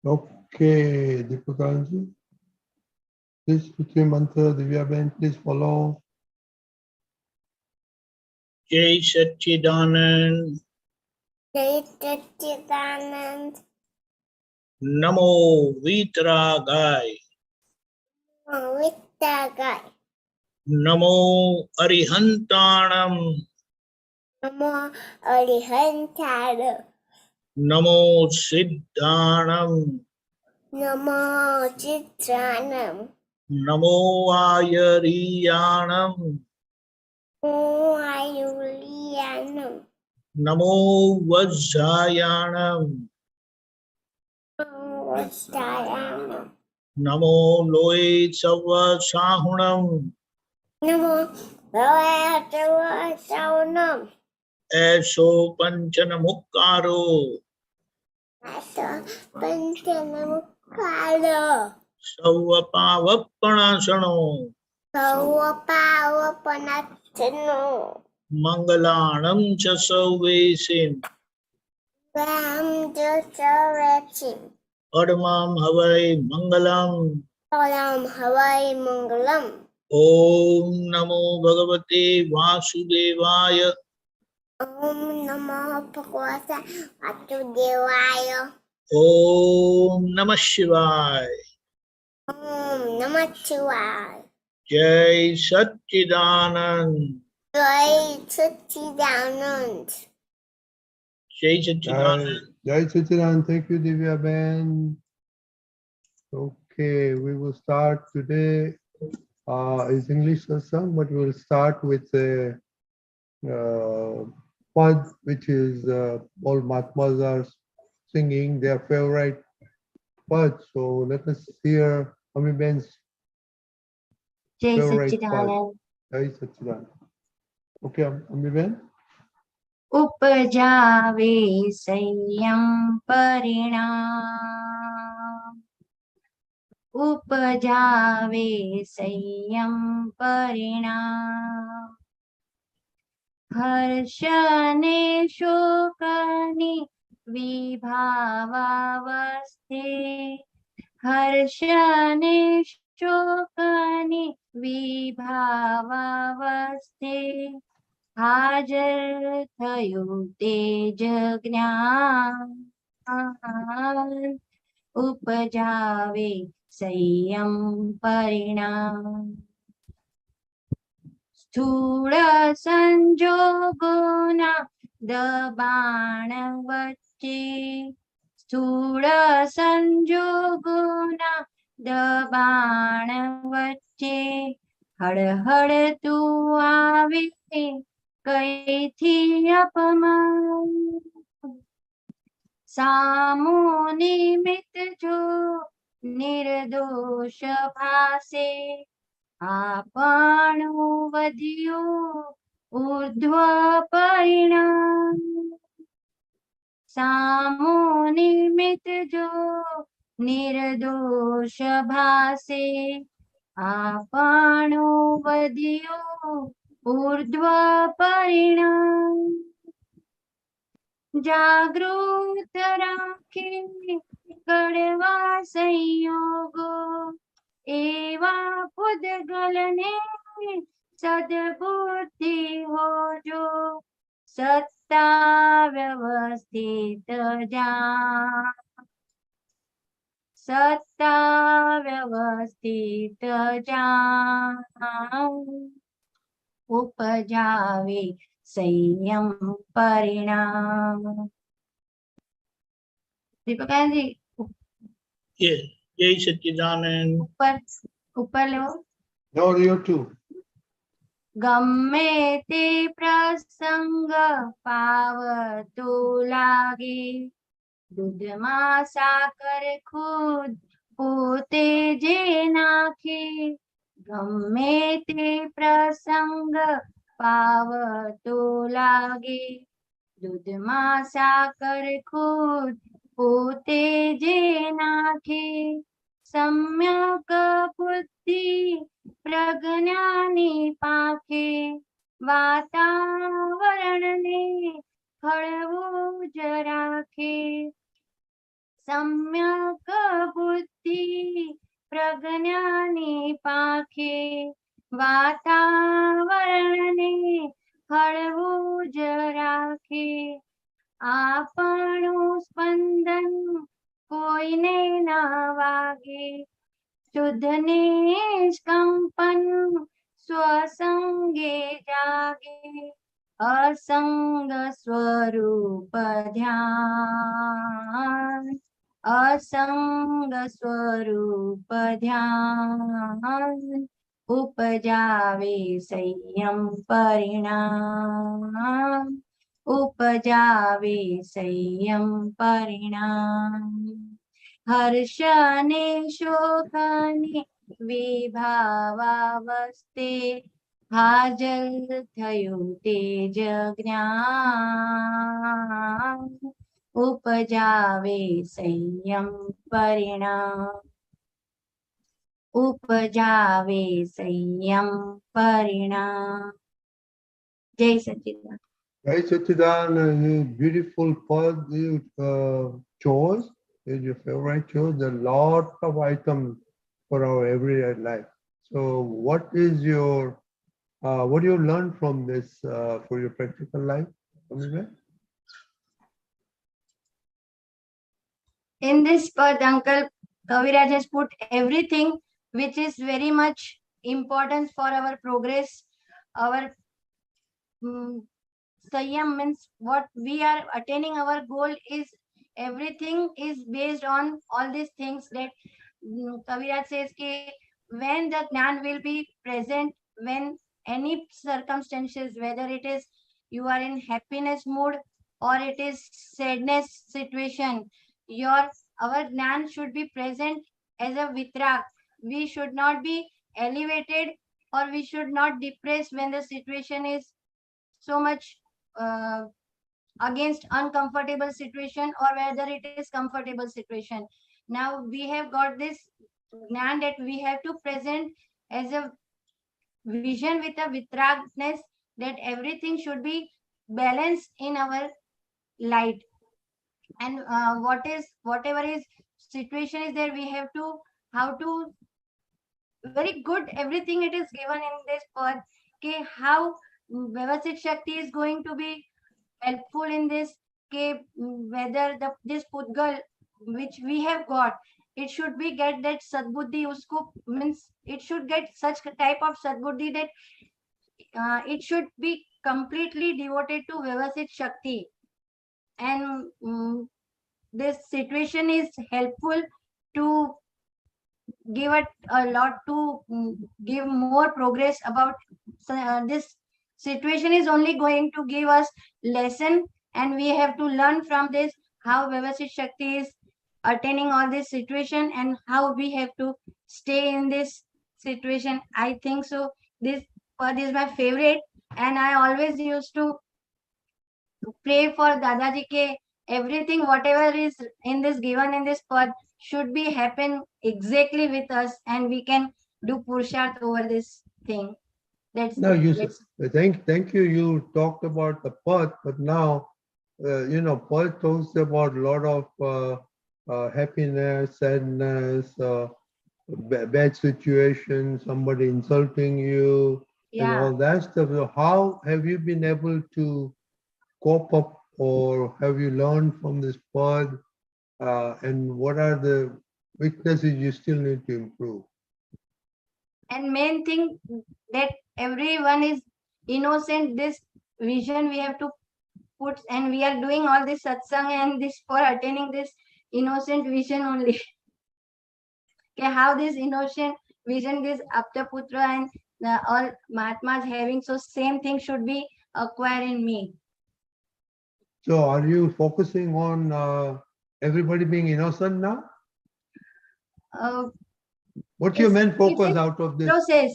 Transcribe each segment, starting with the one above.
Okay, Deepakanandji. Please put your mantra, Divya Ben, please follow. Jai Satchidanand. Jai Satchidanand. Namo Vitragai. Vittagai. Namo Arihantanam. Namo Arihantara. Namo Siddhanam. Namo Chitranam. Namo Ayariyanam. Namo Ayuliyanam. Namo Vajjayanam. Namo Vastayanam. Namo Loe Sava Sahunam. Namo Bhavaya Saunam. Eso Panchana Mukkaro. Asa Panchanamukkara. Savapavappanasano. Sawapawapanatano. Mangalanam cha Sauvesim. Ram Jasarachim. Adamam Havai Mangalam. Salam Havai Mangalam. Om Namo Bhagavate Vasudevaya. Om Namo Bhagwate Vasudevaya. Om Namah Shivaya. Om Namah Shivaya. Jai Satchidanand. Jai Satchidanand. Jai Satchidanand. Jai Satchidanand. Thank you, Divya Ben. Okay, we will start today. It's English satsang, but we'll start with a pad which is all Mahatmas are singing their favorite pad. So let us hear Ami Ben's Jai favorite pad. Satchidanand. Jai Satchidanand. Okay, Ami Ben. उपजावे संयम परिणाम उपजावे संयम परिणाम हर्षने शोकनि विभावावस्थे हर्षने शोकनि विभावावस्थे हाजर थયું તેજ જ્ઞાન ઉપજાવે સંયમ પરિણામ સ્થૂળ સંજોગોના દબાણ વચ્ચે સ્થૂળ સંજોગોના દબાણ વચ્ચે હળહળતું આવે કઈથી અપમાન સામો નિમિત્ત જો નિર્દોષ ભાસે આપણું વધ્યું ઊર્ધ્વ પરિણામ સામો નિમિત્ત જો નિર્દોષ ભાસે આપણું વધ્યું ઊર્ધ્વ પરિણામ જાગૃત રાખે કડવા સંયોગો એવા પૂદગલને સદબુદ્ધિ હોજો સત્તા વ્યવસ્થિત જાણ સત્તા વ્યવસ્થિત જાણ ઉપજાવે સંયમ પરિણામ દીપકાનંદજી Yes. Jai Satchidanand. ઉપર લો No, you too. ગમે તે પ્રસંગ પાવતો લાગે દૂધમાં સાકર ખુદ પોતે જે નાખે ગમે તે પ્રસંગ પાવતો લાગે દૂધમાં સાકર ખુદ પોતે જે નાખે सम्यक बुद्धि प्रज्ञानी पाखे वातावरण ने हळवू ज राखे सम्यक बुद्धि प्रज्ञाने पाखे वातावरणे हळवू ज राखे આપણું સ્પંદન કોઈને ના વાગે શુદ્ધ નિષ્કંપન સ્વસંગે જાગે असंग स्वरूप ध्यान असंग स्वरूप ध्यान उपजावे संयम परिणाम उपजावे संयम परिणाम हर्ष ने शोक ने विभावावस्थे हाजल थયું તેજ જ્ઞાન ઉપજાવે સંયમ પરિણામ ઉપજાવે સંયમ પરિણામ જય સચ્ચિદાનંદ. Jai Satchidanand, beautiful pad you chose, is your favorite chose. There are lot of items for our everyday life. So what is your what do you learn from this for your practical life? In this pad, Uncle Kaviraj has put everything which is very much important for our progress. Our Sayyam means what we are attaining our goal is everything is based on all these things that Kaviraj says ki when the Jnana will be present, when any circumstances, whether it is you are in happiness mood or it is sadness situation, our Jnana should be present as a vitrag. We should not be elevated or we should not depress when the situation is so much against uncomfortable situation or whether it is comfortable situation. Now we have got this Jnana that we have to present as a vision with a vitragness that everything should be balanced in our light, and whatever is situation is there, we have to how to very good everything it is given in this path. Okay, how Vyavasthit Shakti is going to be helpful in this. Okay, whether this Pudgal which we have got, it should be get that Sadbuddhi usko means it should get such type of Sadbuddhi that it should be completely devoted to Vyavasthit Shakti, and this situation is helpful to give it a lot to give more progress about this situation is only going to give us lesson, and we have to learn from this how Vyavasthit Shakti is attaining all this situation and how we have to stay in this situation. I think so this pad is my favorite, and I always used to pray for Dadaji ke everything whatever is in this given in this pad should be happen exactly with us, and we can do Purusharth over this thing. That's no, you thank you. You talked about the path, but now path talks about a lot of happiness, sadness, bad situation, somebody insulting you, and all that stuff. So how have you been able to cope up, or have you learned from this path, and what are the weaknesses you still need to improve? And main thing that everyone is innocent, this vision we have to put, and we are doing all this satsang and this for attaining this innocent vision only. Okay, how this innocent vision, this Apta Putra and all Mahatmas having, so same thing should be acquired in me. So are you focusing on everybody being innocent now? What's your main focus out of this process?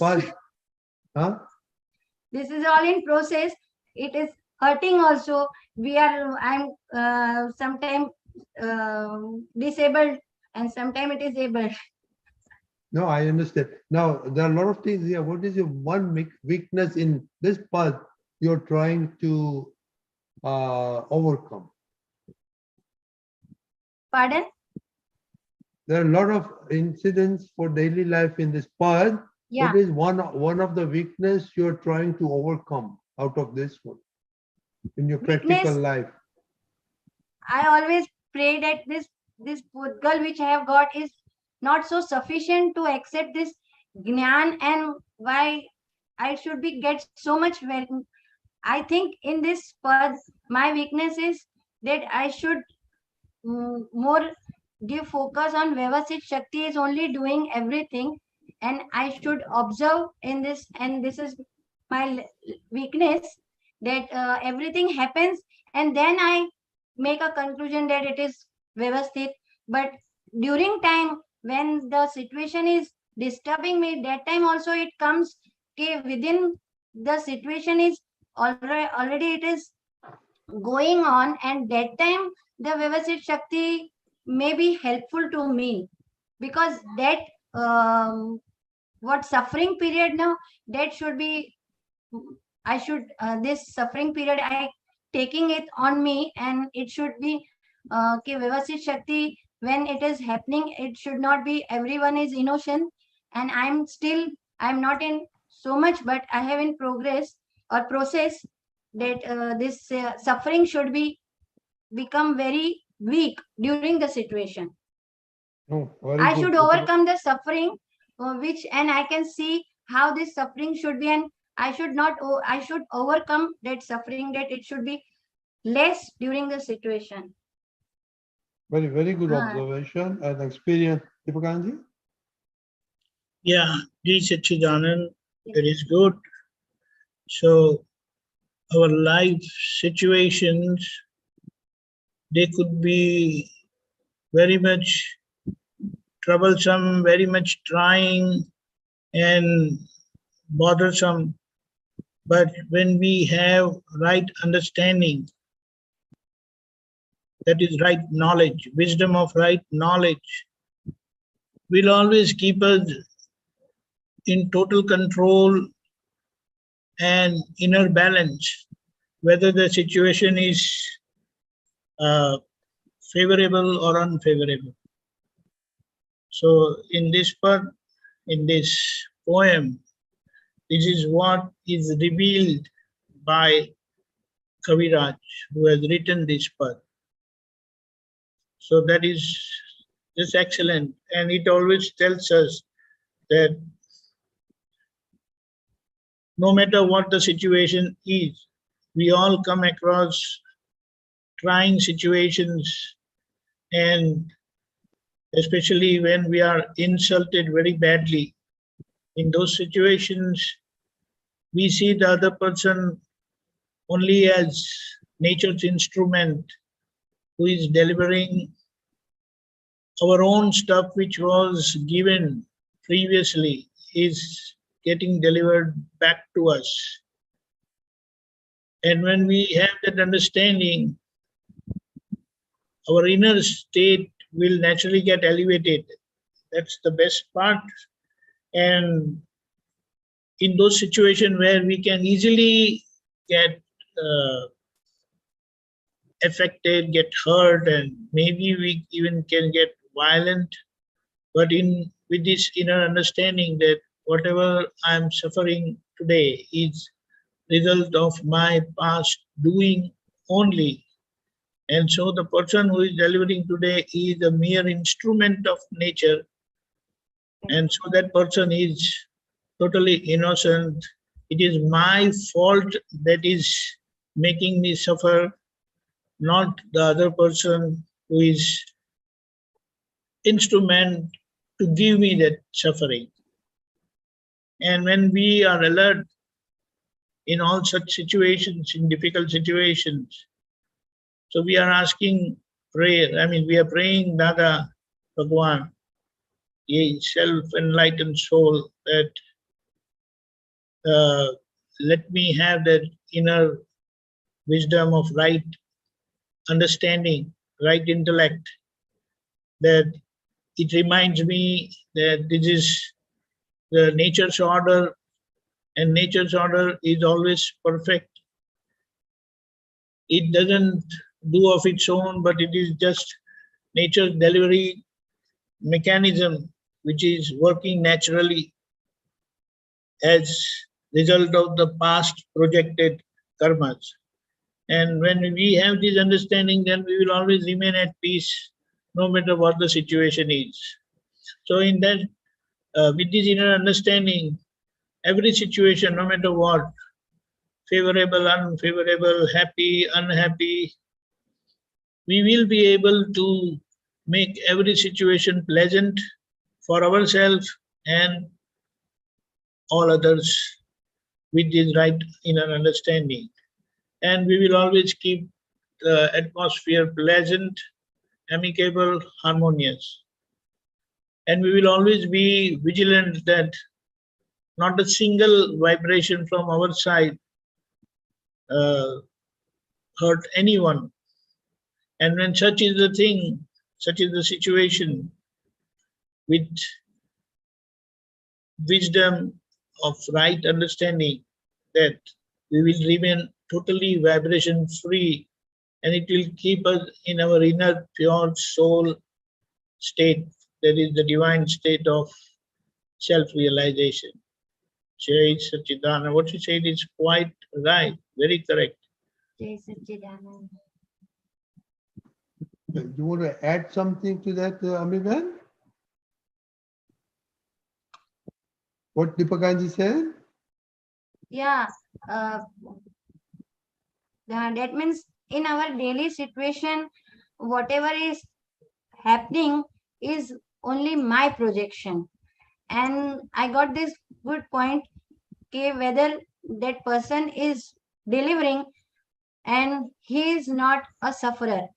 Huh? This is all in process. It is hurting also. I'm sometimes disabled and sometimes it is able. No, I understand. Now, there are a lot of things here. What is your one weakness in this path you're trying to overcome? Pardon? there are a lot of incidents for daily life in this path. Yeah. What is one of the weakness you're trying to overcome out of this one in your practical Weakness? life? I always pray that this Pudgal which I have got is not so sufficient to accept this Gnan, and why I should be get so much. I think in this path, my weakness is that I should more give focus on Vyavasit Shakti is only doing everything, and I should observe in this, and this is my weakness, that everything happens and then I make a conclusion that it is Vyavasthit. But during time when the situation is disturbing me, that time also it comes within the situation is already it is going on, and that time the Vyavasit Shakti may be helpful to me, because that what suffering period now, that should be, I should this suffering period I taking it on me, and it should be Vyavasit Shakti, when it is happening, it should not be everyone is innocent, and I'm not in so much, but I have in progress or process that this suffering should be become very weak during the situation. Oh, very I good. should overcome the suffering, which, and I can see how this suffering should be, and I should not, I should overcome that suffering, that it should be less during the situation. Very, very good observation and experience. Deepakanandji? Yeah, Ji Satchidanand, it is good. So our life situations, they could be very much troublesome, very much trying and bothersome. But when we have right understanding, that is right knowledge, wisdom of right knowledge, will always keep us in total control and inner balance, whether the situation is favorable or unfavorable. So in this part, in this poem, this is what is revealed by Kaviraj, who has written this part. So that is just excellent, and it always tells us that no matter what the situation is, we all come across trying situations, and especially when we are insulted very badly. In those situations, we see the other person only as nature's instrument who is delivering our own stuff which was given previously is getting delivered back to us. And when we have that understanding, our inner state will naturally get elevated. That's the best part. And in those situations where we can easily get affected, get hurt, and maybe we even can get violent, but with this inner understanding that whatever I'm suffering today is result of my past doing only. And so the person who is delivering today is a mere instrument of nature. And so that person is totally innocent. It is my fault that is making me suffer, not the other person who is instrument to give me that suffering. And when we are alert in all such situations, in difficult situations, so we are asking prayer, we are praying Dada Bhagwan, a self-enlightened soul, that let me have that inner wisdom of right understanding, right intellect, that it reminds me that this is the nature's order, and nature's order is always perfect. It doesn't do of its own, but it is just nature's delivery mechanism which is working naturally as result of the past projected karmas. And when we have this understanding, then we will always remain at peace no matter what the situation is. So in that, with this inner understanding, every situation, no matter what, favorable, unfavorable, happy, unhappy, we will be able to make every situation pleasant for ourselves and all others with this right inner understanding. And we will always keep the atmosphere pleasant, amicable, harmonious. And we will always be vigilant that not a single vibration from our side hurt anyone. And when such is the thing, such is the situation, with wisdom of right understanding, that we will remain totally vibration free, and it will keep us in our inner pure soul state, that is the divine state of self-realization. Jai Satchidananda. What you said is quite right, very correct. Jai Satchidananda. You want to add something to that, Amiben? What Deepakanandji said? Yeah, that means in our daily situation, whatever is happening is only my projection. And I got this good point, okay, whether that person is delivering and he is not a sufferer,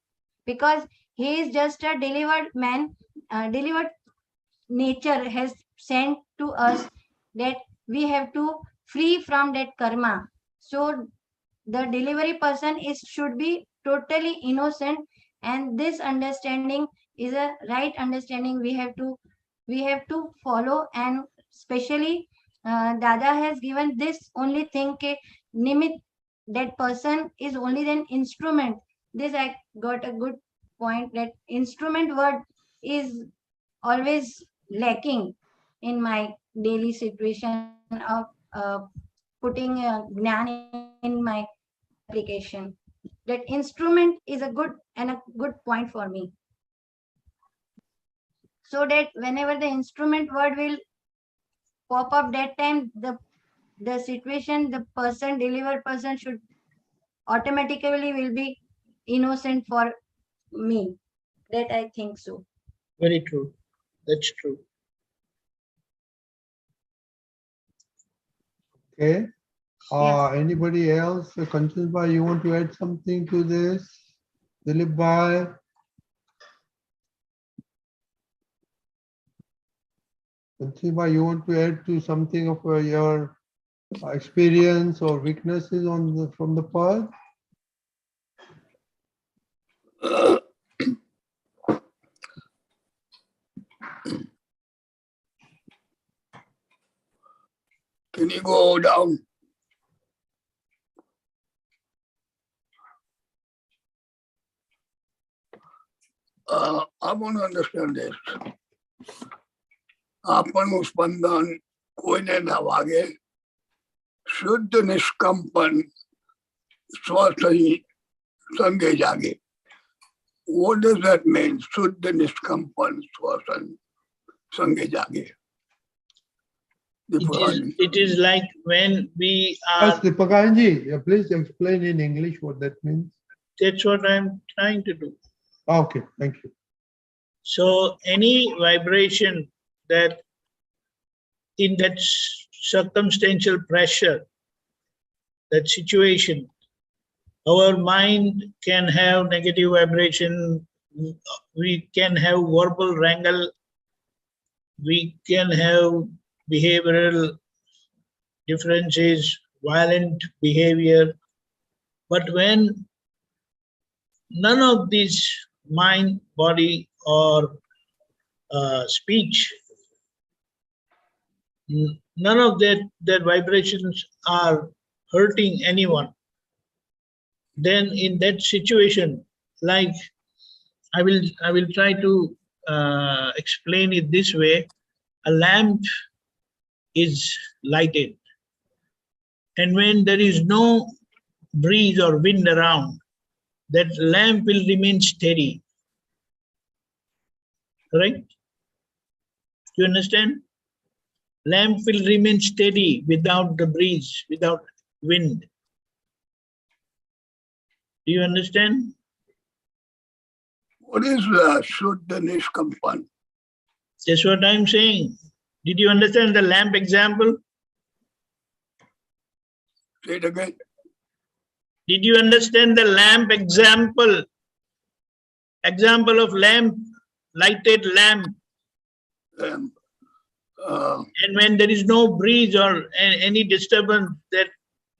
because he is just a delivered man, delivered nature has sent to us that we have to free from that karma. So the delivery person should be totally innocent, and this understanding is a right understanding we have to follow. And especially Dada has given this only thing ke nimit, that person is only an instrument. This I got a good point, that instrument word is always lacking in my daily situation of putting Gnan in my application. That instrument is a good point for me, so that whenever the instrument word will pop up, that time the situation, the person, delivered person should automatically will be innocent for me. That I think so. Very true. That's true. Okay. Anybody else? Kanchan Bhai, you want to add something to this? Dilip Bhai? Kanchan Bhai, you want to add to something of your experience or weaknesses from the path? Can you go down? I want to understand this. આપણનું સ્પંદન કોઈને ના વાગે, શુદ્ધ નિષ્કંપન સ્વસહી સંગે જાગે. What does that mean? શુદ્ધ નિષ્કંપન સ્વસન સંગે જાગે. It is like when we are... Yes, Deepakanandji, please explain in English what that means. That's what I'm trying to do. Okay, thank you. So any vibration that in that circumstantial pressure, that situation, our mind can have negative vibration, we can have verbal wrangle, we can have behavioral differences, violent behavior. But when none of these mind, body, or speech, none of their vibrations are hurting anyone, then in that situation, like I will try to explain it this way. A lamp is lighted, and when there is no breeze or wind around, that lamp will remain steady. Correct? You understand? Lamp will remain steady without the breeze, without wind. Do you understand? What is Shuddha Nishkampan? That's what I'm saying. Did you understand the lamp example? Say it again. Did you understand the lamp example? Example of lamp, lighted lamp. And when there is no breeze or any disturbance, that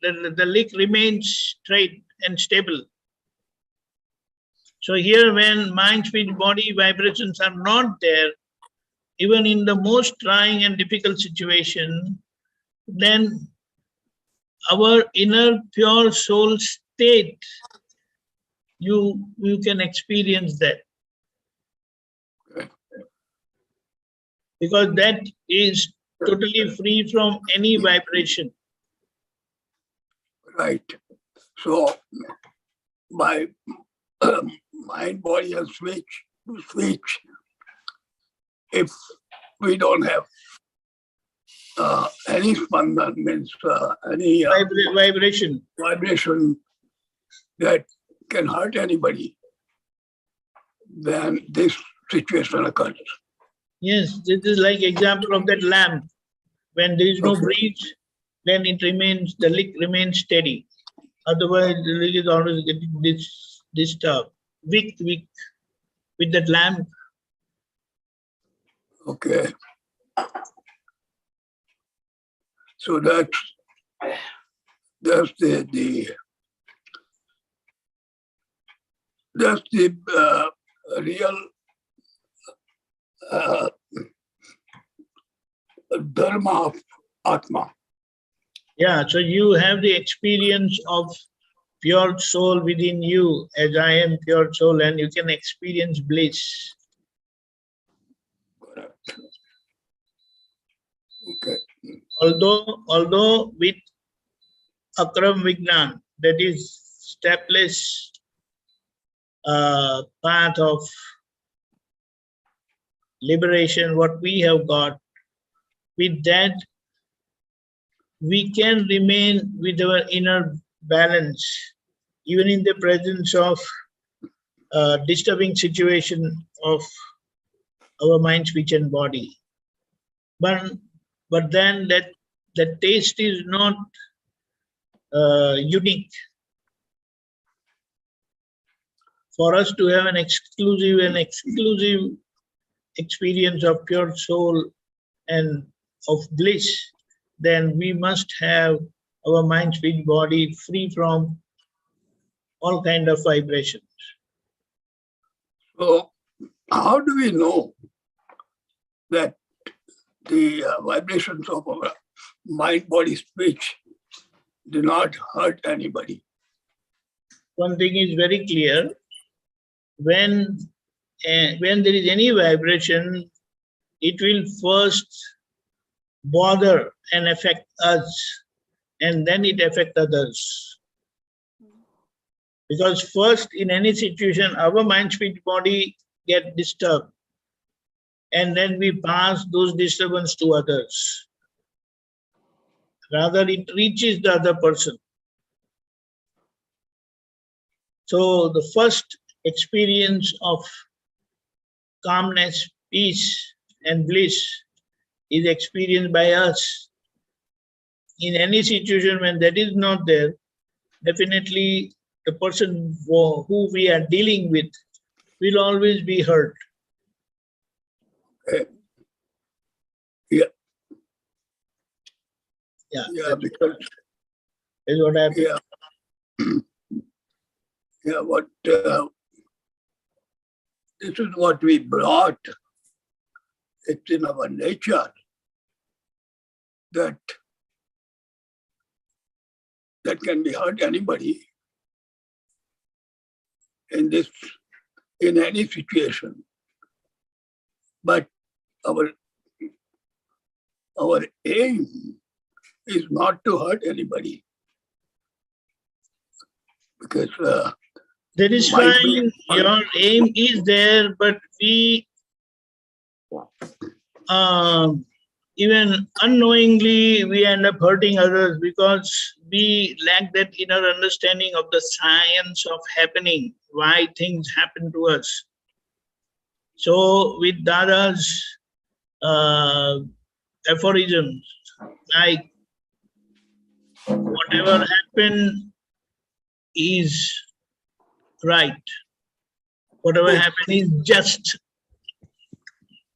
the wick remains straight and stable. So here, when mind, speech, body vibrations are not there, even in the most trying and difficult situation, then our inner pure soul state, you can experience that. Because that is totally free from any vibration. Right. So, by mind, body, and speech, if we don't have any spandan, means any vibration that can hurt anybody, then this situation occurs. Yes, this is like example of that lamp. When there is no breeze, then it remains, the wick remains steady. Otherwise, the wick is always getting disturbed. Wick with that lamp. Okay. So that's the real dharma of Atma. Yeah, so you have the experience of pure soul within you, as I am pure soul, and you can experience bliss. Correct. Okay. Although with akram vignan, that is stepless path of liberation, what we have got, with that we can remain with our inner balance, even in the presence of disturbing situation of our mind, speech, and body. But then that taste is not unique. For us to have an exclusive experience of pure soul and of bliss, then we must have our mind, speech, body free from all kind of vibrations. So, how do we know that the vibrations of our mind, body, speech do not hurt anybody? One thing is very clear: when there is any vibration, it will first bother and affect us, and then it affects others. Because first, in any situation, our mind, speech, body get disturbed, and then we pass those disturbances to others. Rather, it reaches the other person. So the first experience of calmness, peace, and bliss is experienced by us. In any situation when that is not there, definitely the person who we are dealing with will always be hurt. Yeah. Yeah, Yeah, because is what happened. What this is what we brought. It's in our nature that can be hurt anybody in any situation. But our aim is not to hurt anybody, because that is might fine. be- Your aim is there, but we even unknowingly we end up hurting others because we lack that inner understanding of the science of happening, why things happen to us. So with Dada's aphorisms, like whatever happened is right, whatever happened is just.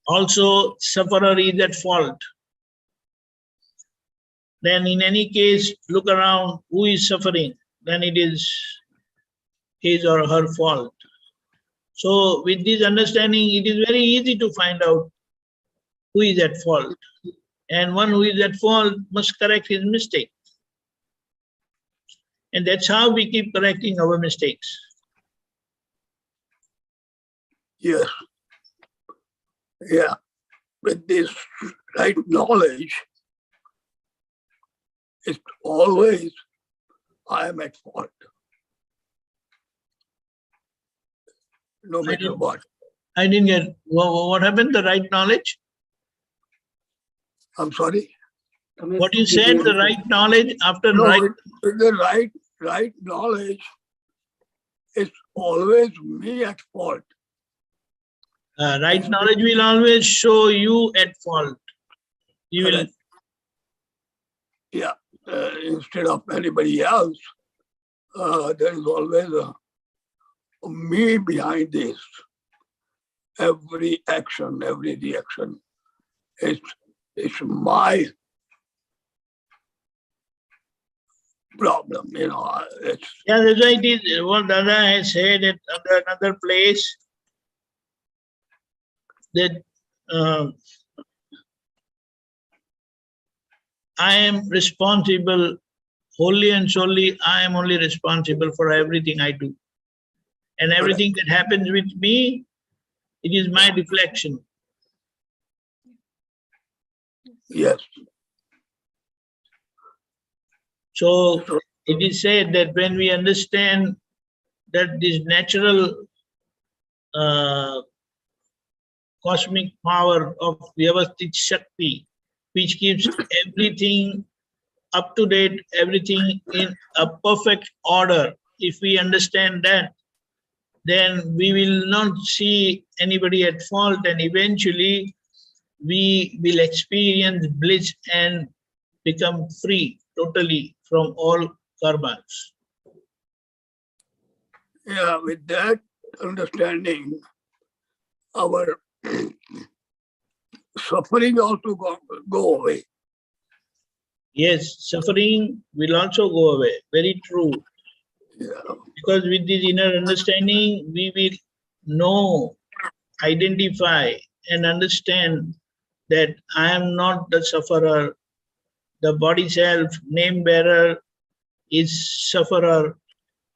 Also, sufferer is at fault. Then in any case, look around, who is suffering? Then it is his or her fault. So with this understanding, it is very easy to find out who is at fault. And one who is at fault must correct his mistake. And that's how we keep correcting our mistakes. Yes. Yeah. With this right knowledge, it's always I am at fault. No matter what. I didn't get, what happened, the right knowledge? I'm sorry? What you said, the right knowledge after No, right. with the right knowledge, it's always me at fault. Right knowledge will always show you at fault. You will. Correct. Yeah, instead of anybody else, there is always a me behind this. Every action, every reaction, it's my problem, you know. It's, Yeah, that's why it is what Dada has said at another place, that I am responsible, wholly and solely, I am only responsible for everything I do. And everything that happens with me, it is my reflection. yes. So it is said that when we understand that this natural cosmic power of Vyavasthit Shakti, which keeps everything up to date, everything in a perfect order, if we understand that, then we will not see anybody at fault, and eventually we will experience bliss and become free totally from all karmas. Yeah, with that understanding, our suffering also go away. Yes, suffering will also go away, very true. Yeah. Because with this inner understanding, we will know, identify and understand that I am not the sufferer. The body self, name bearer, is sufferer,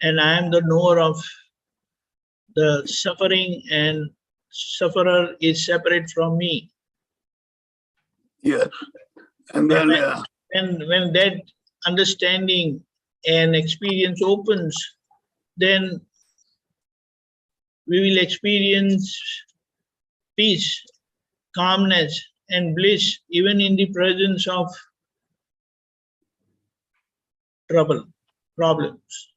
and I am the knower of the suffering, and sufferer is separate from me. Yes. And then When that understanding and experience opens, then we will experience peace, calmness, and bliss even in the presence of trouble, problems.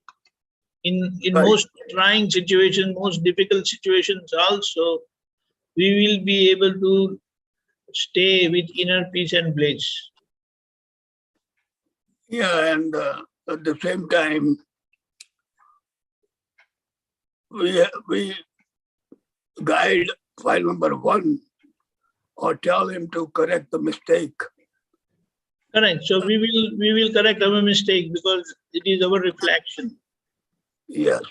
In Right. most trying situations, most difficult situations also, we will be able to stay with inner peace and bliss. yeah, and at the same time, we guide file number 1 or tell him to correct the mistake. Correct. So we will correct our mistake because it is our reflection. Yes.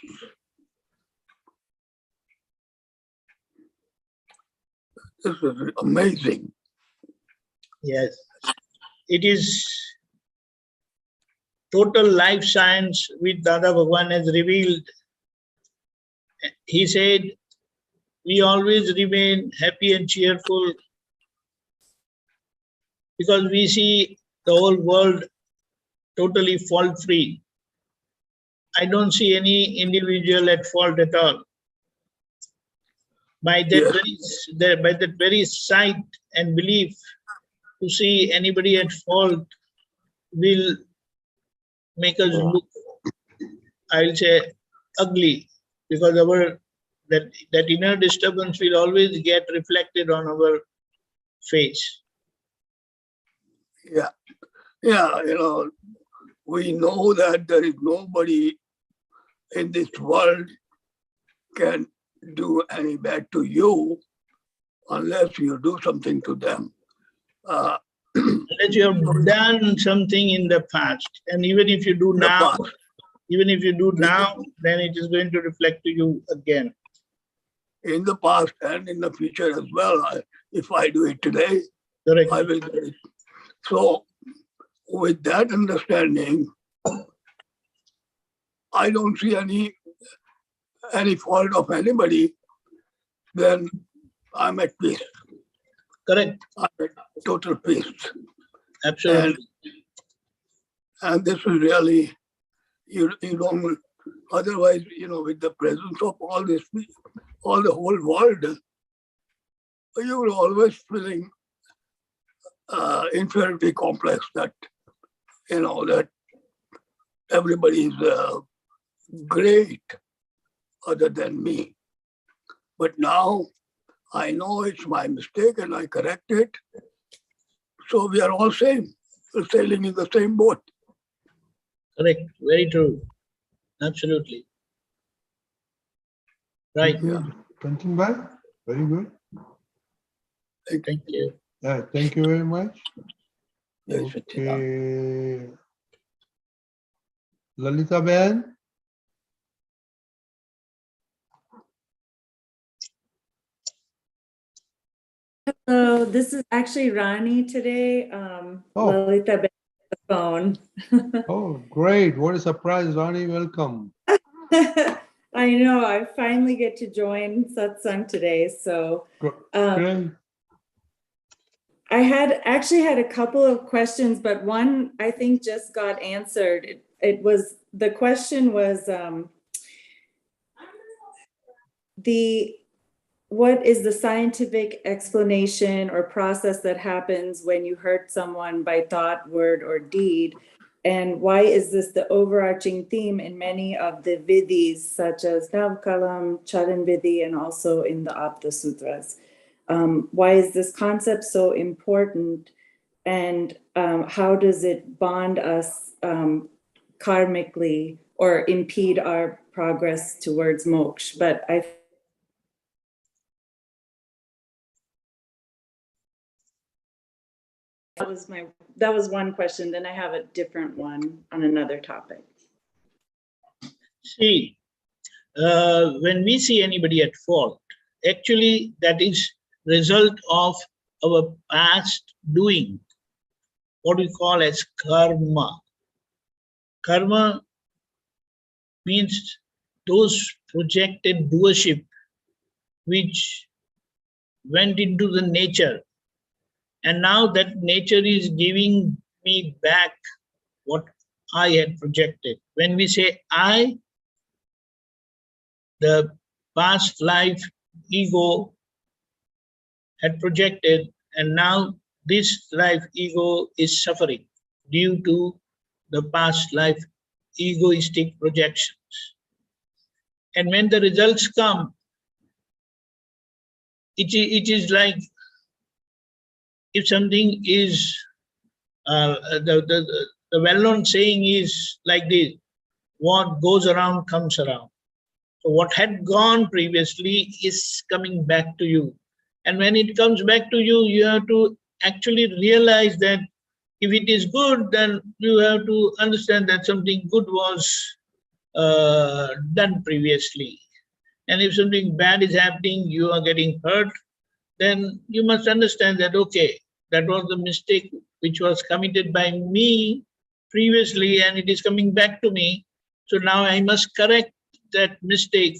This is amazing. Yes. It is total life science which Dada Bhagwan has revealed. He said, we always remain happy and cheerful because we see the whole world totally fault-free. I don't see any individual at fault at all. By that very sight and belief, to see anybody at fault will make us look, I will say, ugly, because that inner disturbance will always get reflected on our face. Yeah, we know that there is nobody in this world can do any bad to you unless you do something to them. Unless you have done something in the past, and even if you do now, then it is going to reflect to you again. In the past and in the future as well. If I do it today, Correct. I will get it. So, with that understanding, I don't see any fault of anybody, then I'm at peace. Correct. I'm at total peace. Absolutely. And this is really, you don't, otherwise, with the presence of all this, all the whole world, you will always feeling inferiority complex that, that everybody is great other than me. But now I know it's my mistake and I correct it. So we are all same. We're sailing in the same boat. Correct. Very true. Absolutely. Right. Good. Continue back. Very good. Thank you. Yeah, thank you very much. Yes, Okay. Lalita Ben. Hello, this is actually Rani today. Oh. Lalita Ben on the phone. Oh, great. What a surprise, Ronnie. Welcome. I know, I finally get to join Satsang today. So Great. I actually had a couple of questions, but one I think just got answered. The question was what is the scientific explanation or process that happens when you hurt someone by thought, word, or deed? And why is this the overarching theme in many of the vidhis, such as Navkalam, Charan Vidhi, and also in the Apta Sutras? Why is this concept so important? And how does it bond us karmically or impede our progress towards moksha? But that was one question. Then I have a different one on another topic. See, when we see anybody at fault, actually that is result of our past doing, what we call as karma. Karma means those projected doership which went into the nature. And now that nature is giving me back what I had projected. When we say I, the past life ego had projected, and now this life ego is suffering due to the past life egoistic projections. And when the results come, it is like if something is, the well-known saying is like this: what goes around comes around. So what had gone previously is coming back to you. And when it comes back to you, you have to actually realize that if it is good, then you have to understand that something good was done previously. And if something bad is happening, you are getting hurt, then you must understand that, okay, that was the mistake which was committed by me previously and it is coming back to me. So now I must correct that mistake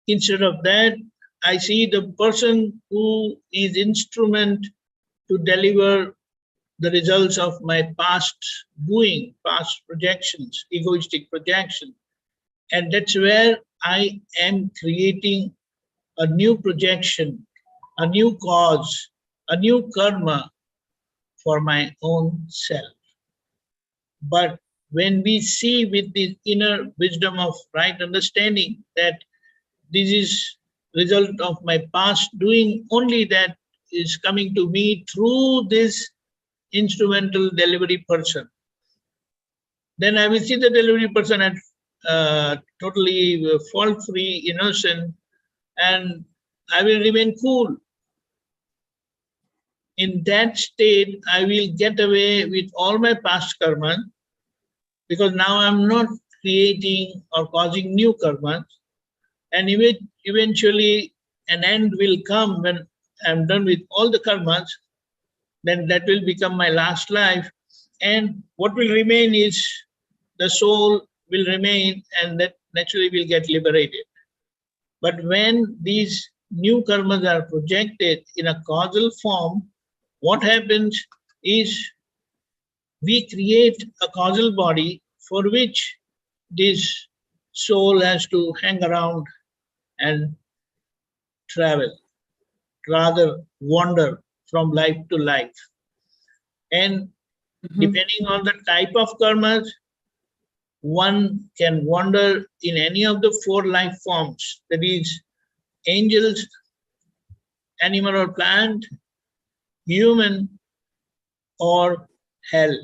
Instead of that, I see the person who is instrument to deliver the results of my past doing, past projections, egoistic projection. And that's where I am creating a new projection, a new cause, a new karma for my own self. But when we see with the inner wisdom of right understanding that this is result of my past doing, only that is coming to me through this instrumental delivery person, then I will see the delivery person as totally fault-free, innocent, and I will remain cool. In that state, I will get away with all my past karma, because now I'm not creating or causing new karmas, and eventually an end will come when I'm done with all the karmas. Then that will become my last life, and what will remain is the soul will remain, and that naturally will get liberated. But when these new karmas are projected in a causal form, what happens is we create a causal body for which this soul has to hang around and travel, rather wander from life to life. And depending on the type of karmas, one can wander in any of the 4 life forms, that is, angels, animal or plant, human, or hell.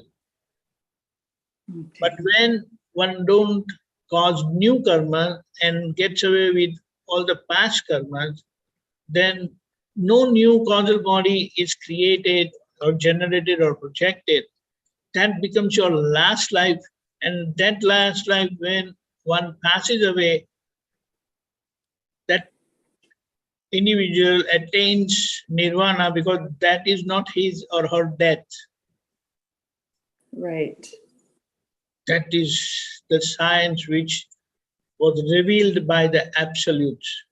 But when one don't cause new karma and gets away with all the past karmas, then no new causal body is created or generated or projected. That becomes your last life, and that last life, when one passes away, that individual attains nirvana, because that is not his or her death. Right. That is the science which was revealed by the absolutes.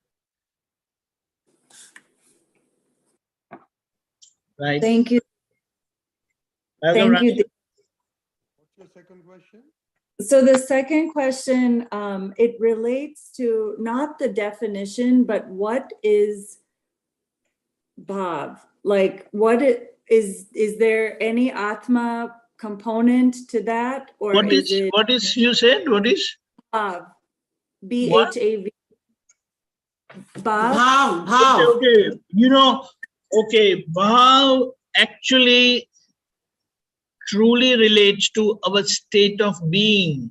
Right? Thank you. Bhagwan, Thank you. What's your second question? So the second question, it relates to not the definition, but what is Bhave? Like, what is there any Atma component to that, or what is you said? What is? Bhave? What? B-H-A-V. Bhave? Bhav, bhav. Okay, okay, Bhave actually truly relates to our state of being.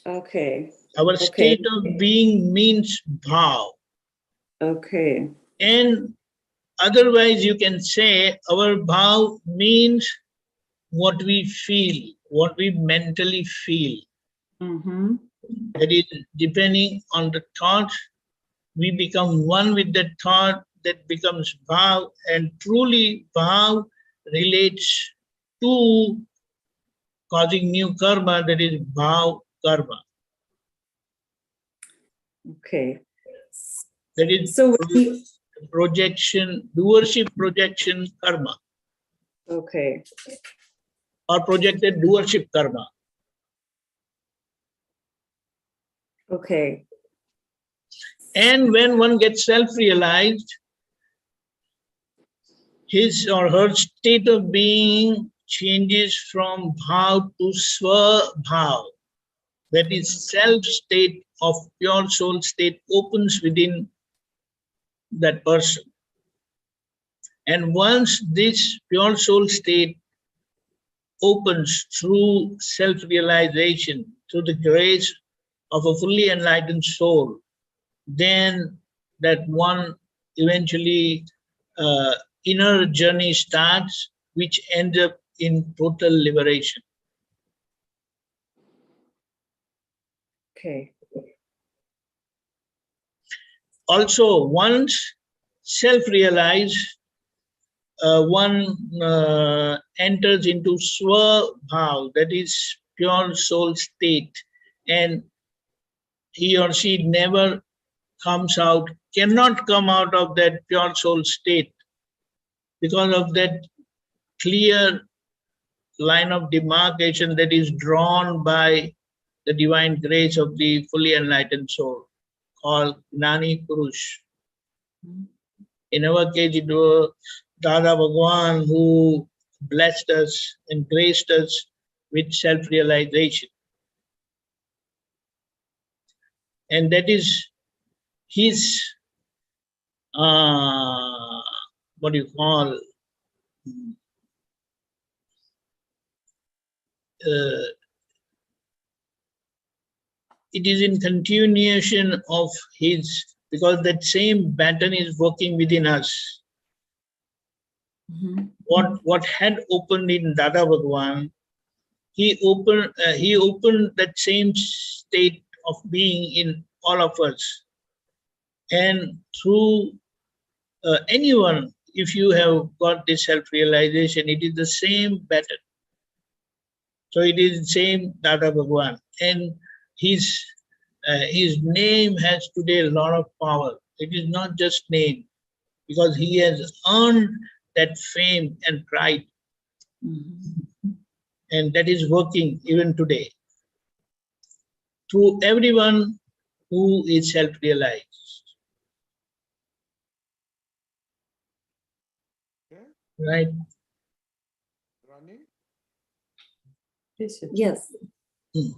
Okay. Our state of being means Bhave. Okay. And otherwise you can say our Bhave means what we feel, what we mentally feel. Mm-hmm. That is, depending on the thought, we become one with that thought, that becomes Bhave, and truly Bhave relates to causing new karma, that is Bhave karma. Okay. That is So projection, doership projection karma, okay. or projected doership karma. Okay. And when one gets self-realized, his or her state of being changes from bhav to swa-bhav. That is, self-state of pure soul state opens within that person. And once this pure soul state opens through self-realization, through the grace of a fully enlightened soul, then that one eventually inner journey starts, which ends up in total liberation. Okay. Also, once self-realized, one enters into swa-bhav, that is pure soul state, and he or she never comes out, cannot come out of that pure soul state because of that clear line of demarcation that is drawn by the divine grace of the fully enlightened soul, called Gnani Purush. In our case, it was Dada Bhagwan who blessed us and graced us with self-realization. And that is his, what do you call, it is in continuation of his, because that same pattern is working within us. What had opened in Dada Bhagwan, he opened that same state of being in all of us. And through anyone, if you have got this self-realization, it is the same pattern. So it is the same Dada Bhagwan. And his name has today a lot of power. It is not just name, because he has earned that fame and pride. And that is working even today to everyone who is self-realized. Okay. Right? Rani, Yes. any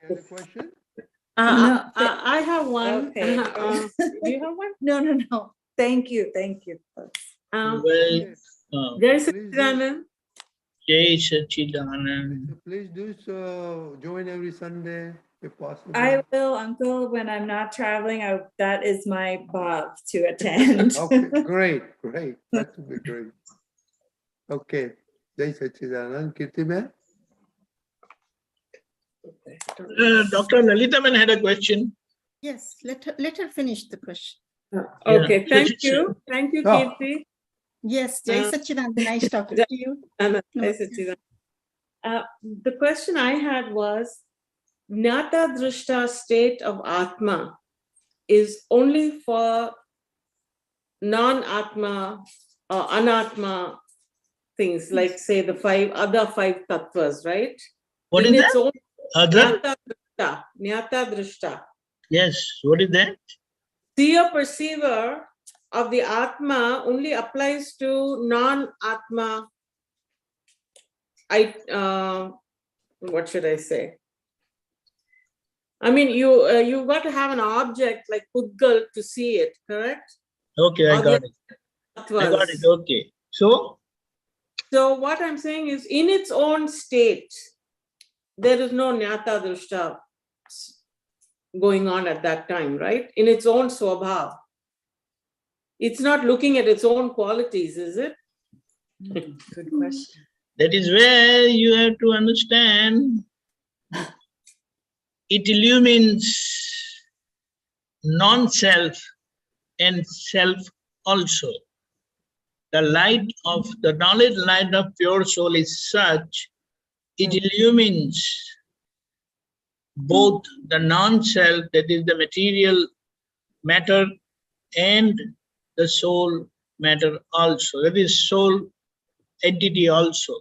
other question? No, I have one. Okay. Do you have one? No. Thank you. Well, There is a Please do. Satchidanand. Jai Sachidanand. Please do so. Join every Sunday if possible. I will, Uncle, when I'm not traveling. That is my bhav to attend. Okay, great. That would be great. Okay. Jai Sachidanand. Kirti ma'am? Dr. Lalitaman had a question. Yes, let her finish the question. Okay, Yeah. thank you. Thank you, Oh. Kirti. Yes, Jai Sachidanand, nice talking to you. Jai Namaste. Satchidanand. The question I had was, Jnata Drishta state of Atma is only for non-Atma or Anatma things, like say the other five tattvas, right? What In is its that? own Other? Jnata Drishta. Yes. What is that? Seer perceiver of the Atma only applies to non-Atma. What should I say? I mean, you've got to have an object like Pudgal to see it, correct? Okay, I got it. I got it. Okay. So what I'm saying is, in its own state, there is no Jnata Drishta going on at that time, right? In its own swabhav. It's not looking at its own qualities, is it? Good question. that is where you have to understand it illumines non-self and self also. The light of the knowledge light of pure soul is such, it illumines both the non-self, that is the material matter, and the soul matter also, that is soul entity also.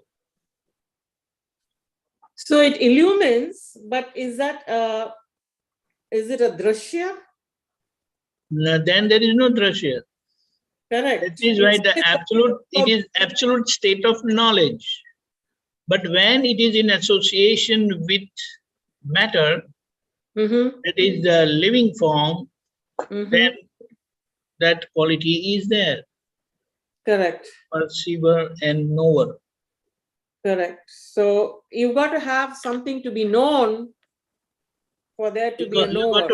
So it illumines, but is it a drashya? Then there is no drashya. Correct. That is why it is absolute state of knowledge. But when it is in association with matter, that is the living form, then that quality is there. Correct. Perceiver and knower. Correct. So you've got to have something to be known for there to be a knower.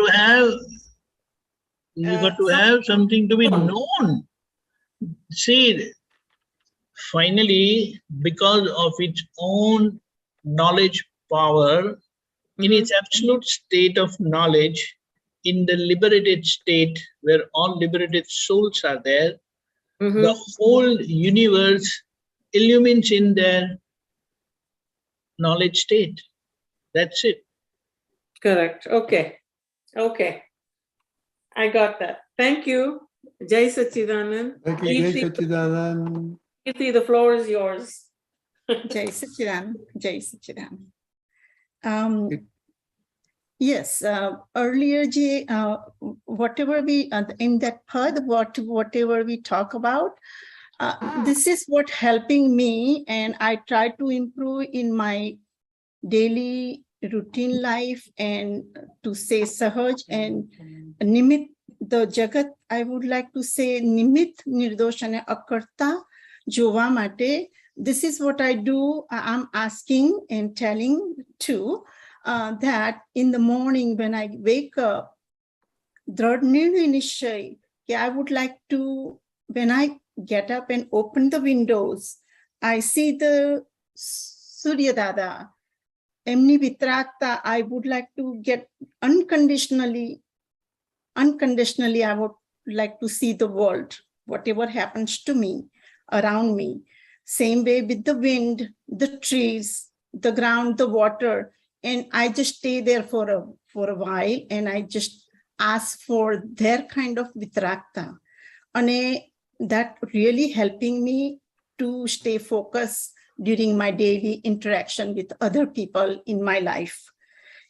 You got to have something to be known. See, finally, because of its own knowledge power, in its absolute state of knowledge, in the liberated state where all liberated souls are there, the whole universe illumines in their knowledge state. That's it. Correct. Okay. I got that. Thank you. Jai Sachidanand. Thank you, Jai Sachidanand. Kirti, the floor is yours. Jai Sachidanand, Jai Sachidanand. Yes, earlier, Jay, whatever we, in that pad, whatever we talk about, this is what helping me, and I try to improve in my daily routine life, and to say Sahaj and Nimit, the Jagat, I would like to say Nimit Nirdoshane Akarta Jova Mate. This is what I do. I'm asking and telling too, that in the morning when I wake up, I would like to, when I get up and open the windows, I see the Surya Dada, Emni Vitrakta, I would like to get unconditionally, I would like to see the world, whatever happens to me, around me. Same way with the wind, the trees, the ground, the water, and I just stay there for a while, and I just ask for their kind of vitrakta. And that really helping me to stay focused during my daily interaction with other people in my life.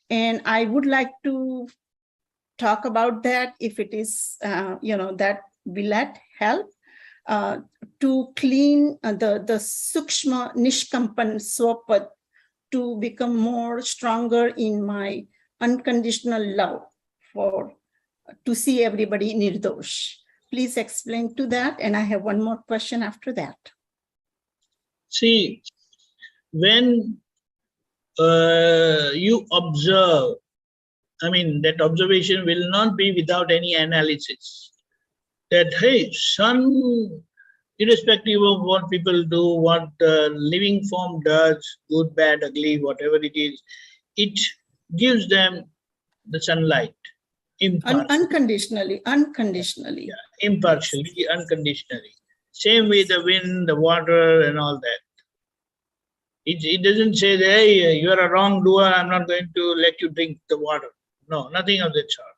And I would like to talk about that if it is, that will that help to clean the sukshma nishkampan swapad, to become more stronger in my unconditional love to see everybody nirdosh. Please explain to that. And I have one more question after that. See, when you observe, that observation will not be without any analysis. That, hey, sun, irrespective of what people do, what the living form does, good, bad, ugly, whatever it is, it gives them the sunlight. Unconditionally. Yeah, impartially, unconditionally. Same with the wind, the water, and all that. It doesn't say that, hey, you are a wrongdoer, I'm not going to let you drink the water. No, nothing of that sort.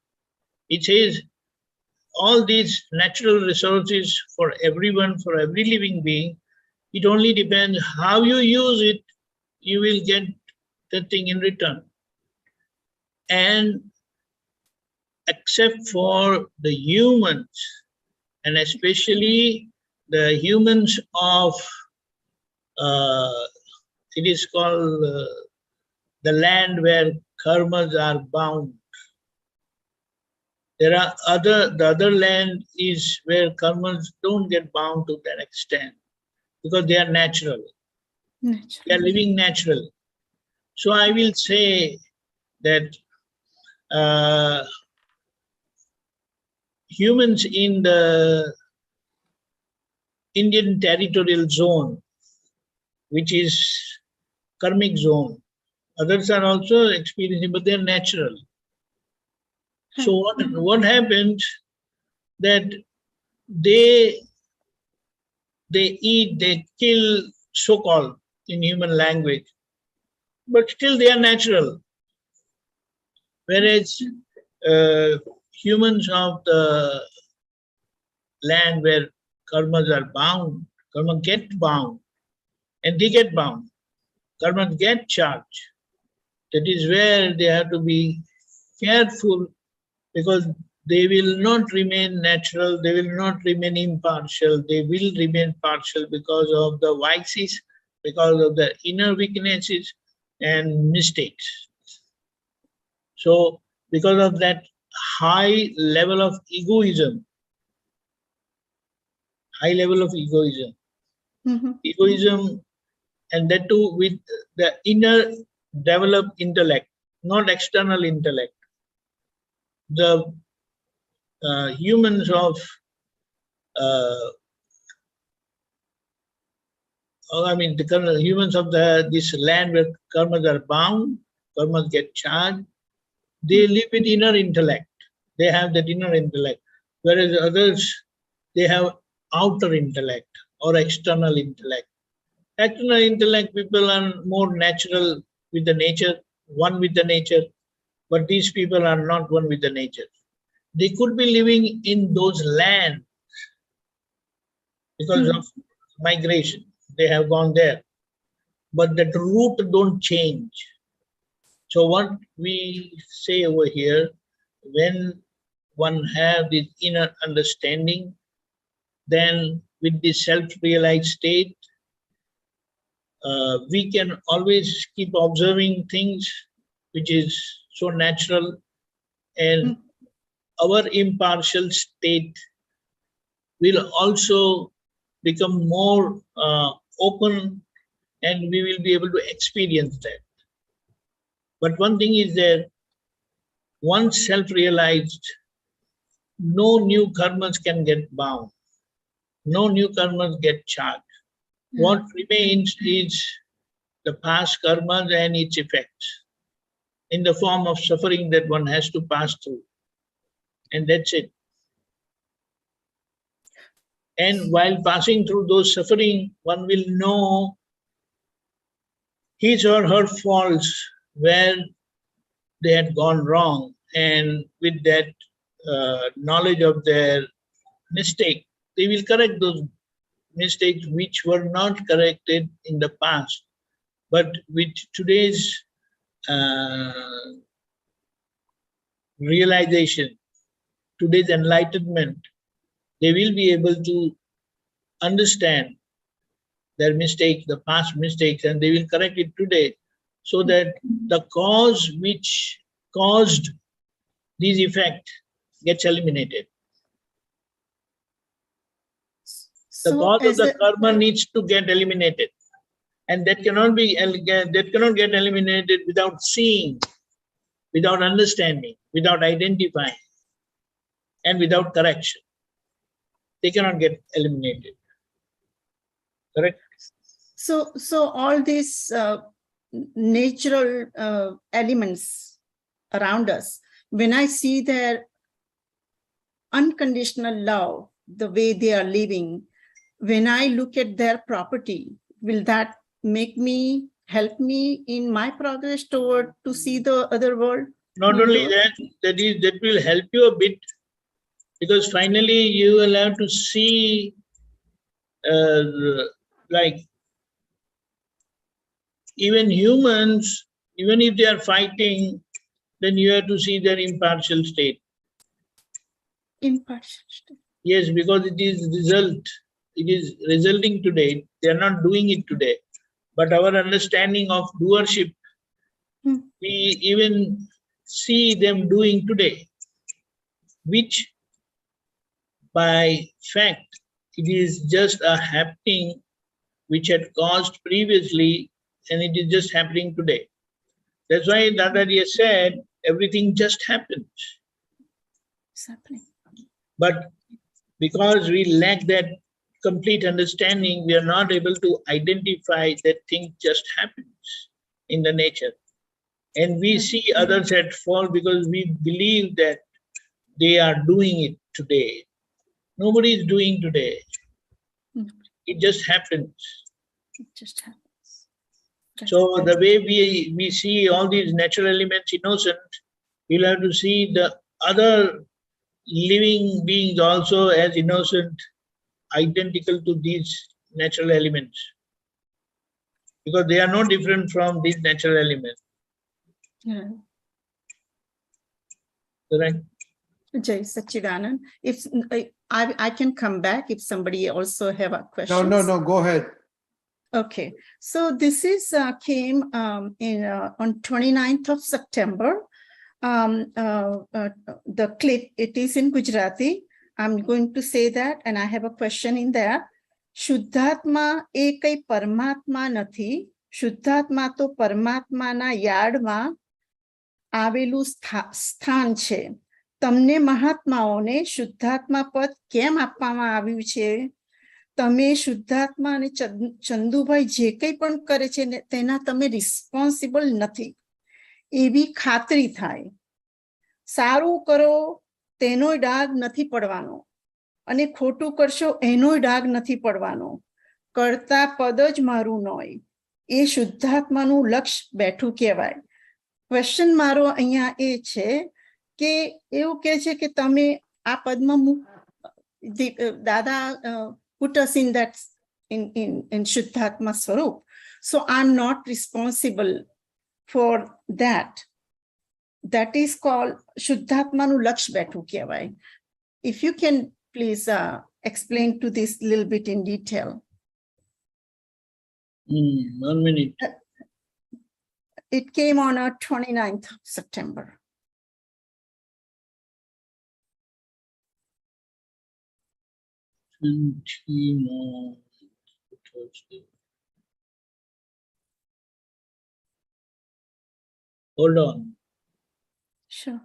It says all these natural resources for everyone, for every living being, it only depends how you use it, you will get the thing in return. And except for the humans, and especially the humans of, it is called the land where karmas are bound. There are the other land is where karmas don't get bound to that extent, because they are natural. They are living natural. So I will say that humans in the Indian territorial zone, which is karmic zone, others are also experiencing, but they are natural. So what happened that they eat, they kill, so-called in human language, but still they are natural. Whereas humans of the land where karmas are bound, karma get bound, and they get bound. Karmas get charged. That is where they have to be careful, because they will not remain natural, they will not remain impartial, they will remain partial because of the vices, because of the inner weaknesses and mistakes. So, because of that high level of egoism, egoism, and that too with the inner developed intellect, not external intellect. The humans of the humans of this land where karmas are bound, karmas get charged, they live with inner intellect. They have that inner intellect. Whereas others, they have outer intellect or external intellect. External intellect people are more natural with the nature, one with the nature, but these people are not one with the nature. They could be living in those lands because of migration. They have gone there. But that root don't change. So what we say over here, when one have this inner understanding, then with this self-realized state, we can always keep observing things which is so natural, and our impartial state will also become more open, and we will be able to experience that. But one thing is that once self-realized, no new karmas can get bound. No new karmas get charged. What remains is the past karmas and its effects in the form of suffering that one has to pass through. And that's it. And while passing through those suffering, one will know his or her faults where they had gone wrong. And with that knowledge of their mistake, they will correct those mistakes which were not corrected in the past. But with today's realization, today's enlightenment, they will be able to understand their mistakes, the past mistakes, and they will correct it today, so that the cause which caused these effects gets eliminated. The cause of the karma needs to get eliminated, and that cannot get eliminated without seeing, without understanding, without identifying, and without correction. They cannot get eliminated. Correct? So all these natural elements around us, when I see their unconditional love, the way they are living, when I look at their property, will that help me in my progress toward to see the other world? Not only that, that will help you a bit, because finally you will have to see, like, even humans, even if they are fighting, then you have to see their impartial state. Impartial state. Yes, because it is resulting today. They are not doing it today. But our understanding of doership, we even see them doing today, which by fact, it is just a happening which had caused previously, and it is just happening today. That's why Dadaji said, everything just happens. It's happening. But because we lack that complete understanding, we are not able to identify that thing just happens in the nature. And we see others at fault because we believe that they are doing it today. Nobody is doing today. It just happens. It just happens. So the way we see all these natural elements innocent, we'll have to see the other living beings also as innocent, identical to these natural elements. Because they are no different from these natural elements. Yeah. Correct? Jai Sachidanand. If I can come back if somebody also have a question. No, go ahead. Okay, so this is came on 29th of September. The clip, it is in Gujarati. I'm going to say that, and I have a question in there. Shuddhatma ekai Paramatma nathi. Shuddhatma to Paramatma na yadma avelu sthan છે. તમને મહાત્માઓને શુદ્ધાત્મા પદ કેમ આપવામાં આવ્યું છે? તમે શુદ્ધાત્મા અને ચંદુભાઈ જે કંઈ પણ કરે છે તેના તમે રિસ્પોન્સિબલ નથી એવી ખાતરી થાય. સારું કરો તેનોય ડાઘ નથી પડવાનો અને ખોટું કરશો એનોય ડાઘ નથી પડવાનો. કરતા પદ જ મારું નોય. એ શુદ્ધાત્માનું લક્ષ બેઠું કહેવાય. ક્વેશ્ચન મારો અહીંયા એ છે કે એવું કહે છે કે તમે આ પદમાં દાદા put us in that in Shuddhatma Swarup. So I'm not responsible for that. That is called Shuddhatmanu Laksh Bethu Kevai. If you can please explain to this little bit in detail. 1 minute. It came on 29th of September. Hold on. Sure.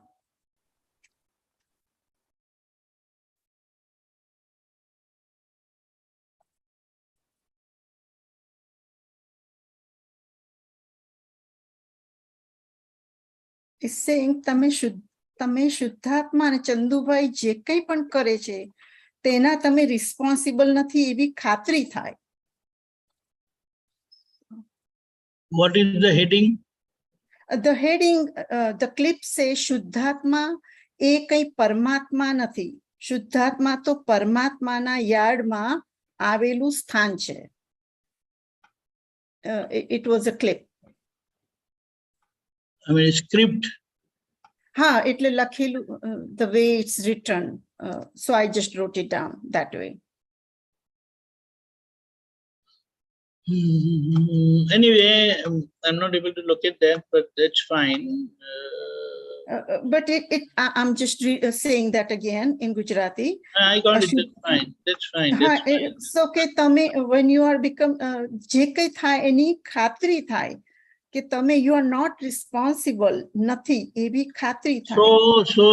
It's saying તમે શુદ્ધાત્મા અને ચંદુભાઈ જે કંઈ પણ કરે છે તેના તમે રિસ્પોન્સિબલ નથી એવી ખાતરી થાય. What is the heading? The heading, the clip says શુદ્ધાત્મા એ કઈ પરમાત્મા નથી. શુદ્ધાત્મા તો પરમાત્માના યાર્ડમાં આવેલું સ્થાન છે. It was a clip. I mean, script. Ha, એટલે લખેલું, the way it's written. So I just wrote it down that way. Anyway, I'm not able to locate that, but that's fine. But I'm just saying that again in Gujarati. I got it. That's fine. That's fine. That's fine. It's okay. Tame, when you are become je kai thai any khatri thai ke tame you are not responsible. Nathi evi khatri thai.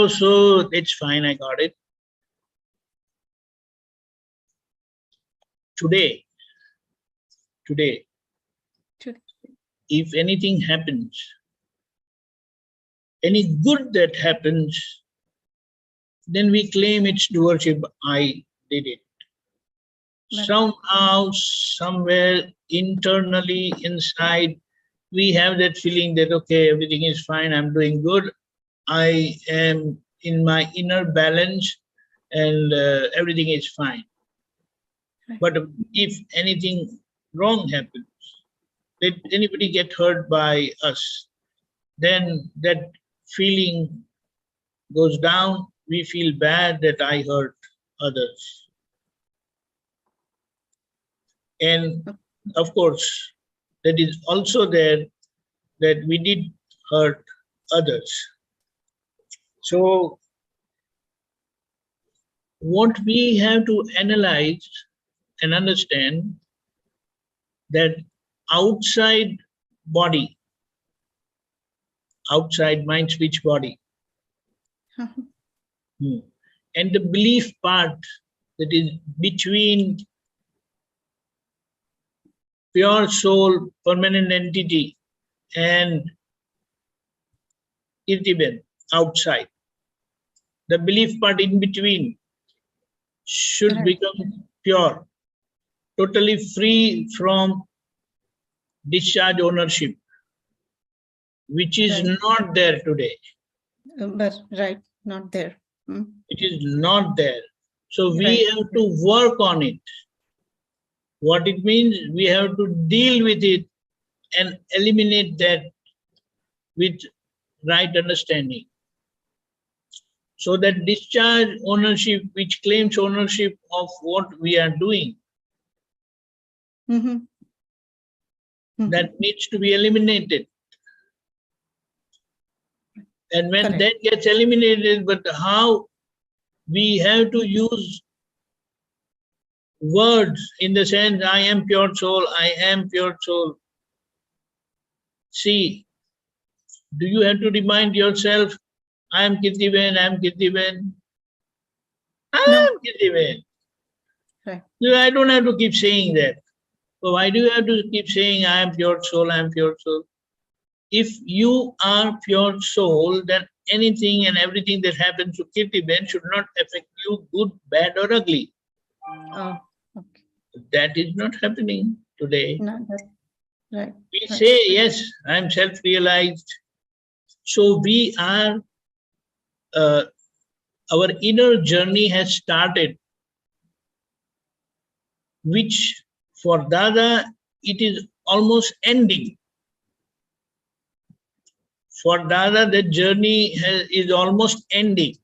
So it's fine. I got it. Today, if anything happens, any good that happens, then we claim it's doership. I did it. Somehow, somewhere internally inside, we have that feeling that, okay, everything is fine, I'm doing good, I am in my inner balance, and everything is fine. But if anything wrong happens, did anybody get hurt by us, then that feeling goes down. We feel bad that I hurt others. And of course, that is also there that we did hurt others. So what we have to analyze and understand that outside body, outside mind, speech, body, and the belief part that is between pure soul, permanent entity, and irtiben, outside. The belief part in between should become pure, totally free from discharge ownership, which is not there today. But not there. It is not there. So we have to work on it. What it means, we have to deal with it and eliminate that with right understanding. So that discharge ownership, which claims ownership of what we are doing, that needs to be eliminated. And when that gets eliminated, but how we have to use words in the sense, I am pure soul, I am pure soul. See, do you have to remind yourself, I am Kirtiben, I am Kirtiben? I am Kirtiben. So I don't have to keep saying that. So why do you have to keep saying, I am pure soul, I am pure soul? If you are pure soul, then anything and everything that happens to Kirtiben should not affect you, good, bad, or ugly. Oh, okay. That is not happening today. No, right. We say, yes, I am self-realized. So we are our inner journey has started, which for Dada, it is almost ending. For Dada, the journey is almost ending,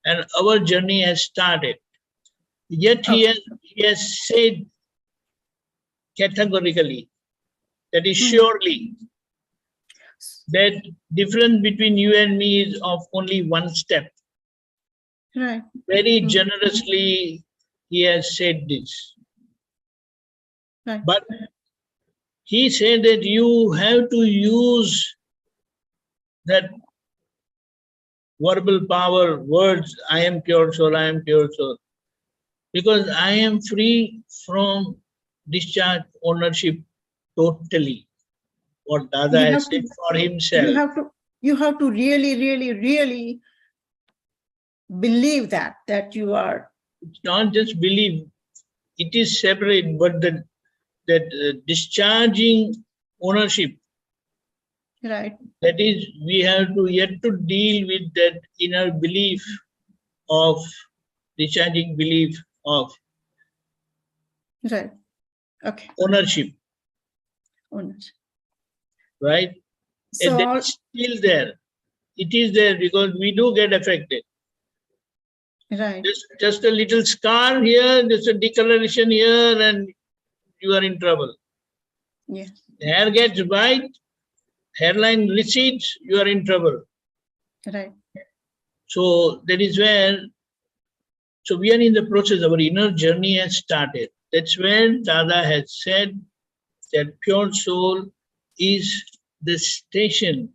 and our journey has started. Yet he has said categorically, that is surely, that difference between you and me is of only one step. Right. Very generously, he has said this. Right. But he said that you have to use that verbal power, words, I am pure soul, I am pure soul. Because I am free from discharge ownership totally. What Dada has said for himself. You have to really, really, really believe that you are. It's not just believe, it is separate, but that discharging ownership, Right. that is, we have to yet to deal with that inner belief of discharging belief of Right. Okay. ownership, Owners. right? So And that is still there. It is there because we do get affected. right. Just a little scar here, just a decoloration here, and you are in trouble. Yes. Hair gets white, hairline recedes, you are in trouble. Right. So that is where, so we are in the process, our inner journey has started. That's where Dada has said that pure soul is the station,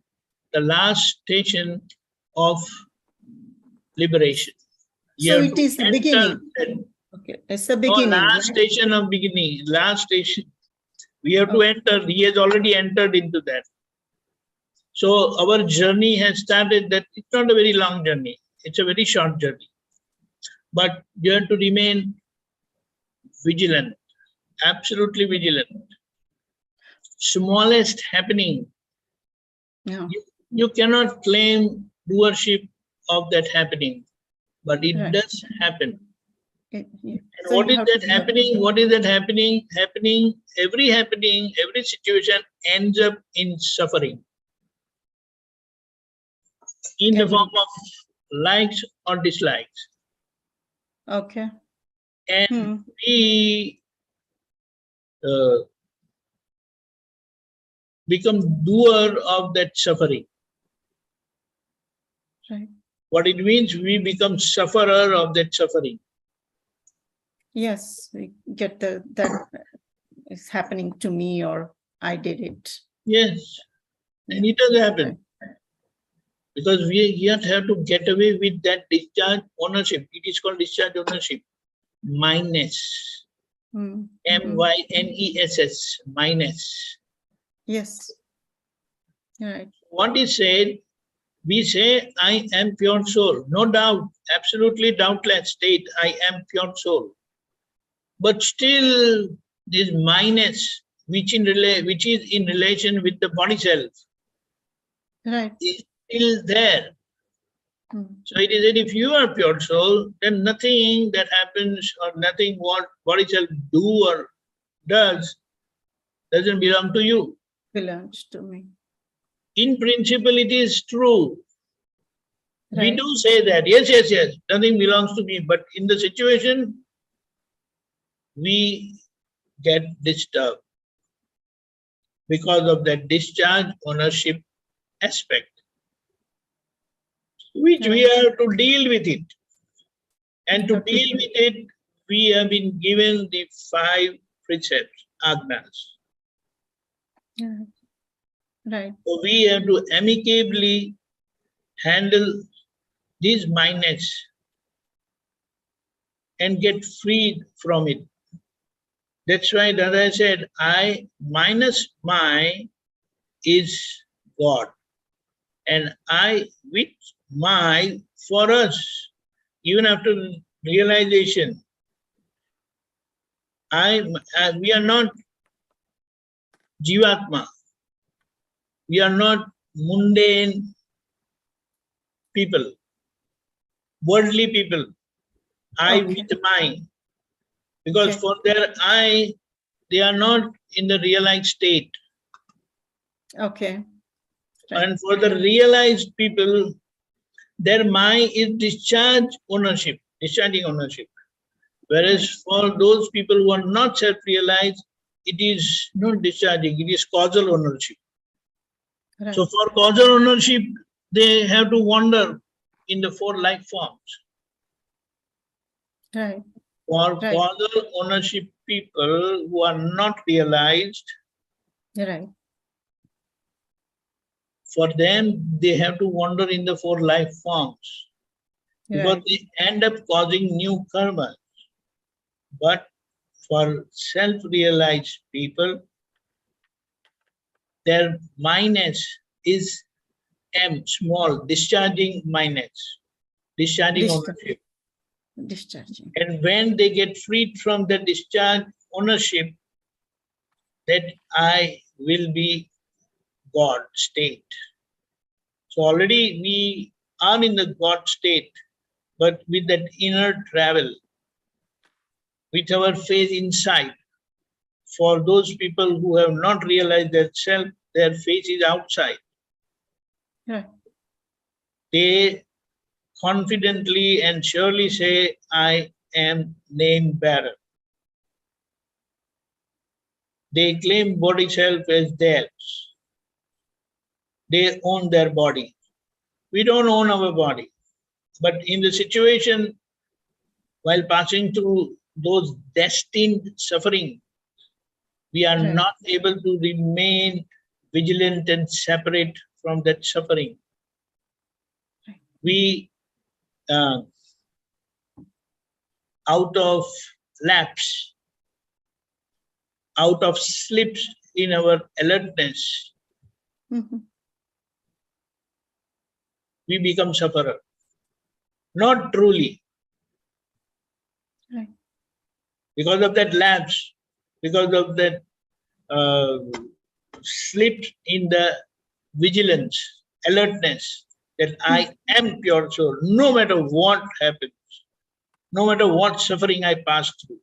the last station of liberation. So it is the beginning. That, Okay. It's the beginning. last Right? station of beginning, last station. We have to enter, he has already entered into that. So our journey has started, that it's not a very long journey, it's a very short journey. But you have to remain vigilant, absolutely vigilant. Smallest happening, No. you cannot claim doership of that happening, but it Right. does happen. Yeah. And So what you is have that to- happening? What is that happening? Every situation ends up in suffering, in the form of likes or dislikes. Okay. And we become doer of that suffering. Right. What it means, we become sufferer of that suffering. Yes, we get that is happening to me, or I did it. Yes, and it does happen. Because we yet have to get away with that discharge ownership. It is called discharge ownership. Minus. M-Y-N-E-S-S. Minus. Yes. Right. What is said, we say, I am pure soul. No doubt, absolutely doubtless state, I am pure soul. But still, this minus, which is in relation with the body self, Right. is still there. So it is that if you are pure soul, then nothing that happens or nothing what body self do or does doesn't belong to you. Belongs to me. In principle, it is true. We Right. do say that, yes, nothing belongs to me. But in the situation, we get disturbed because of that discharge ownership aspect, which we have to deal with it. And to deal with it, we have been given the 5 precepts, agnas. Right. So we have to amicably handle these minus and get freed from it. That's why Dada said, I minus my is God. And I with my for us, even after realization, we are not Jivatma. We are not mundane people. worldly people, I Okay. with my. Because Okay. for their I, they are not in the realized state. Okay. Right. And for the realized people, their my is discharging ownership. Whereas for those people who are not self-realized, it is not discharging, it is causal ownership. Right. So for causal ownership, they have to wander in the 4 life forms. Right. For Right. causal ownership people who are not realized, Right. for them, they have to wander in the 4 life forms. Because Right. they end up causing new karma. But for self-realized people, their minus is M, small, discharging minus, discharging ownership. Discharging. And when they get freed from the discharge ownership, that I will be God state. So already we are in the God state, but with that inner travel, with our faith inside. For those people who have not realized their self, their faith is outside. Right. They confidently and surely say, I am name bearer. They claim body self as theirs. They own their body. We don't own our body. But in the situation, while passing through those destined suffering, we are Right. not able to remain vigilant and separate from that suffering. Right. We, out of lapse, out of slips in our alertness, Mhm. we become sufferer. Not truly. Right. Because of that lapse, because of that slip in the vigilance, alertness, that I am pure soul, no matter what happens, no matter what suffering I pass through.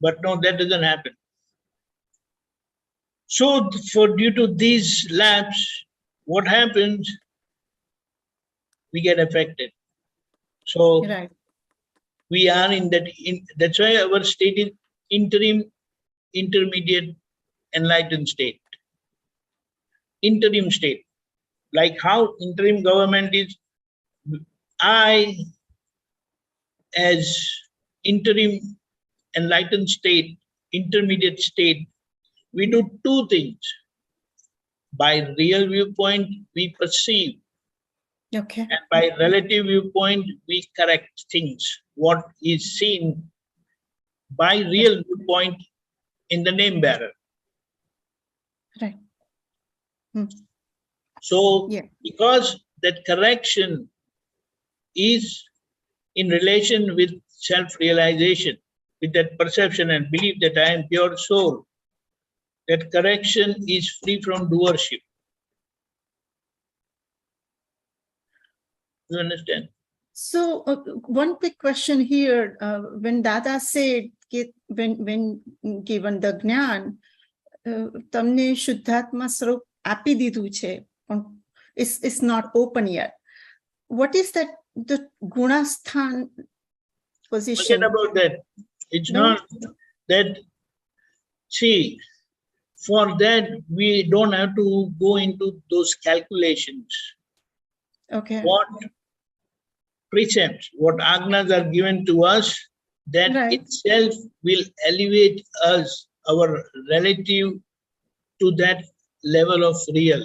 But no, that doesn't happen. So for due to these lapse, what happens? We get affected. So Right. we are in that, that's why our state is interim, intermediate, enlightened state. Interim state. Like how interim government is, I as interim enlightened state, intermediate state, we do 2 things. By real viewpoint, we perceive. Okay. And by relative viewpoint, we correct things. What is seen by real viewpoint in the name bearer. Right. Hmm. So, Yeah. because that correction is in relation with self-realization, with that perception and belief that I am pure soul, that correction is free from doership. You understand? So one quick question here. When Dada said, when given the જ્ઞાન, તમને શુદ્ધાત્મા સ્વરૂપ આપી દીધું છે, પણ it's not open yet. What is that, the gunasthan position? Forget about that. It's No? not that, see, for that we don't have to go into those calculations. Okay. What precepts, what agnas are given to us, that Right. itself will elevate us, our relative, to that level of real.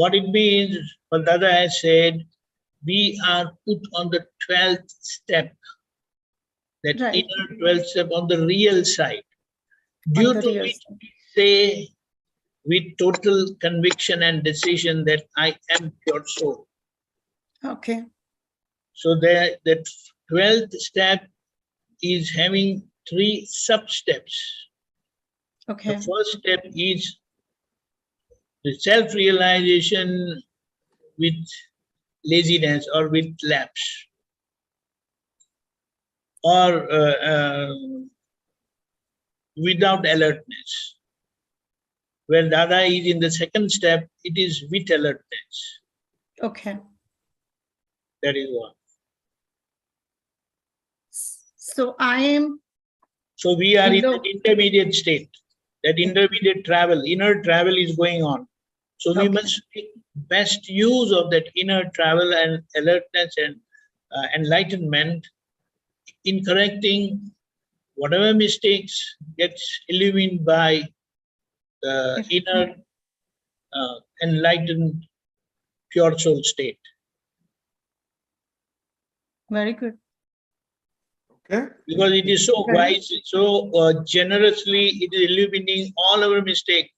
What it means, what Dada has said, we are put on the 12th step, that Right. inner 12th step on the real side, On due the to real which side. we say with total conviction and decision that I am pure soul. Okay. So that 12th step is having 3 sub-steps. Okay. The first step is the self-realization with laziness or with lapse, or without alertness. When Dada is in the second step, it is with alertness. Okay. That is what. So I am, So we are in Hello. an intermediate state. That intermediate travel, inner travel is going on. So we Okay. must make best use of that inner travel and alertness and enlightenment in correcting whatever mistakes gets illumined by the Yes. inner enlightened pure soul state. very good. Okay. Because it is so Right. wise, so generously, it is illuminating all our mistakes,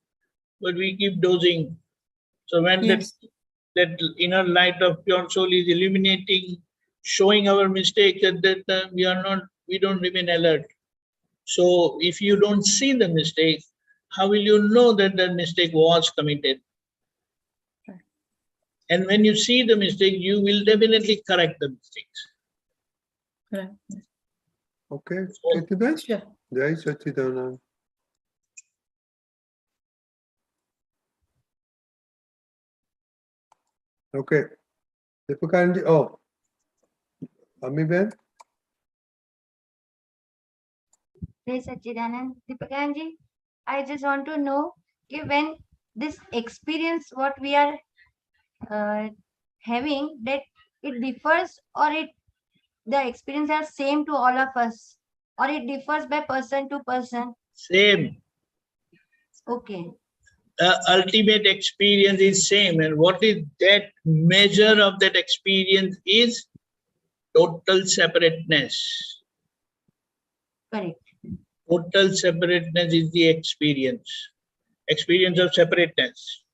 but we keep dozing. So when Yes. that inner light of pure soul is illuminating, showing our mistakes, at that time we don't remain alert. So if you don't see the mistake, how will you know that the mistake was committed? Right. And when you see the mistake, you will definitely correct the mistakes. Right. Okay. So- Ketibet? Sure. Jai Sachidanand. Okay. Deepakanandji, oh, Ami Ben? Jai Sachidanand. Deepakanandji, I just want to know if when this experience what we are having, that it differs, or the experience are same to all of us, or it differs by person to person. Same. Okay. The ultimate experience is same, and what is that measure of that experience is total separateness. Correct. Total separateness is the experience of separateness.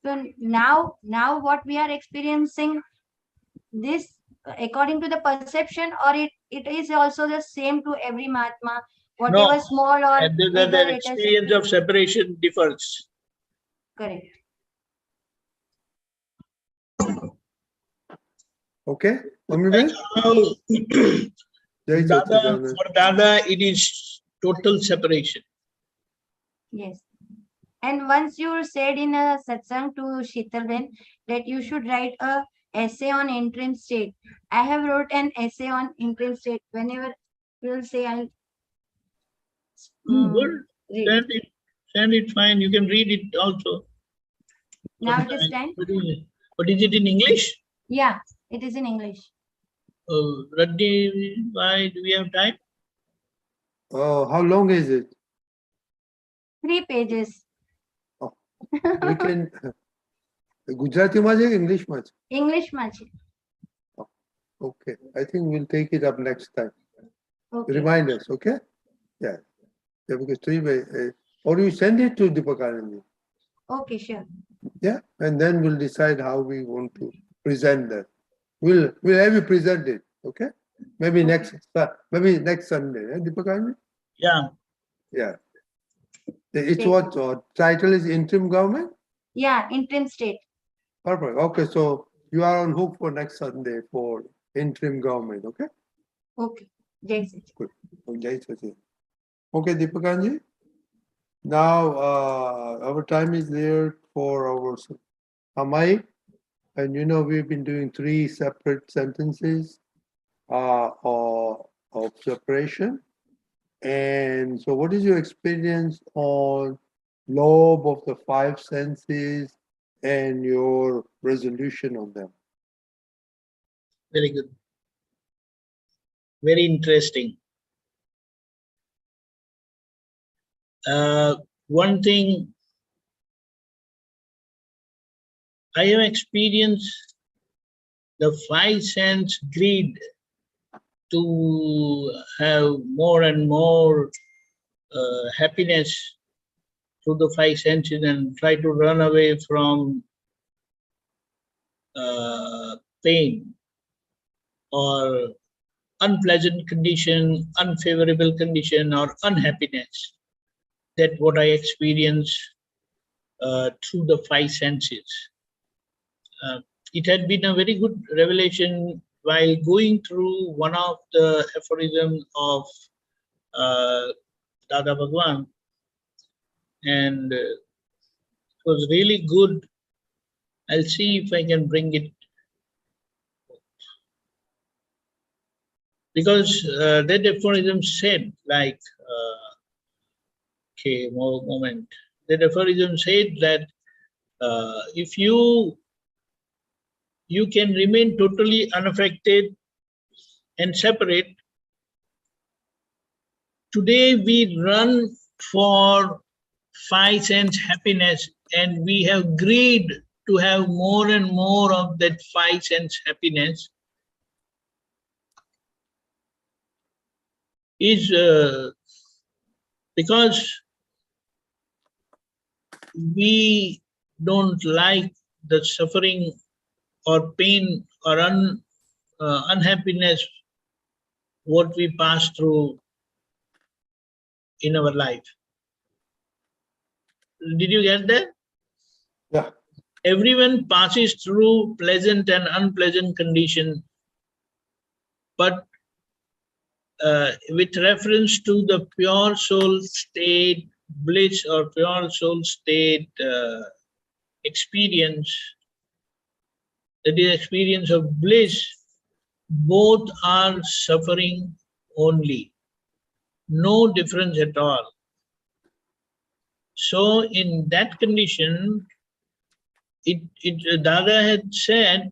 So now what we are experiencing, this according to the perception, or it is also the same to every Mahatma, whatever No, small or and the bigger it is. experience of separation differs. Correct. Okay. Ami Ben? How Jai Dada, Sachidanand. for Dada, it is total separation. Yes. And once you said in a satsang to Sheetalben that you should write a essay on interim state. I have wrote an essay on interim state. Whenever you will say, I'll Good. read. Send it fine. You can read it also. Now it is time. But is it in English? Yeah, it is in English. Radhi, why do we have time? Oh, how long is it? 3 pages. We can. Gujarati માં છે કે English માં છે? English much. Okay. I think we'll take it up next time. Okay. Remind us, okay? Yeah. Yeah, because or you send it to Deepakanandji. Okay, sure. Yeah, and then we'll decide how we want to present that. We'll have you present it, okay? Maybe next Sunday, eh, Deepakanandji? Yeah. Yeah. It's Okay. what title is interim government? Yeah, interim state. Perfect. Okay, so you are on hook for next Sunday for interim government, okay? Okay. Jai Sach. Good. Jai Sachi. Okay, Deepakanandji. Now our time is there for our Samayik, and we've been doing 3 separate sentences of separation. And so, what is your experience on Lobh of the 5 senses and your resolution on them? Very good. Very interesting. One thing I have experienced, the 5 sense greed to have more and more happiness through the 5 senses and try to run away from pain or unpleasant condition, unfavorable condition, or unhappiness. That's what I experience through the 5 senses. it had been a very good revelation while going through one of the aphorisms of Dada Bhagwan, and it was really good. I'll see if I can bring it, because that aphorism said, like, okay, more moment. That aphorism said that if you can remain totally unaffected and separate. Today we run for 5 sense happiness, and we have greed to have more and more of that 5 sense happiness. Is because we don't like the suffering or pain or unhappiness what we pass through in our life. Did you get that? Yeah. Everyone passes through pleasant and unpleasant conditions, but with reference to the pure soul state bliss or pure soul state experience, that is experience of bliss, both are suffering only, no difference at all. So in that condition, Dada had said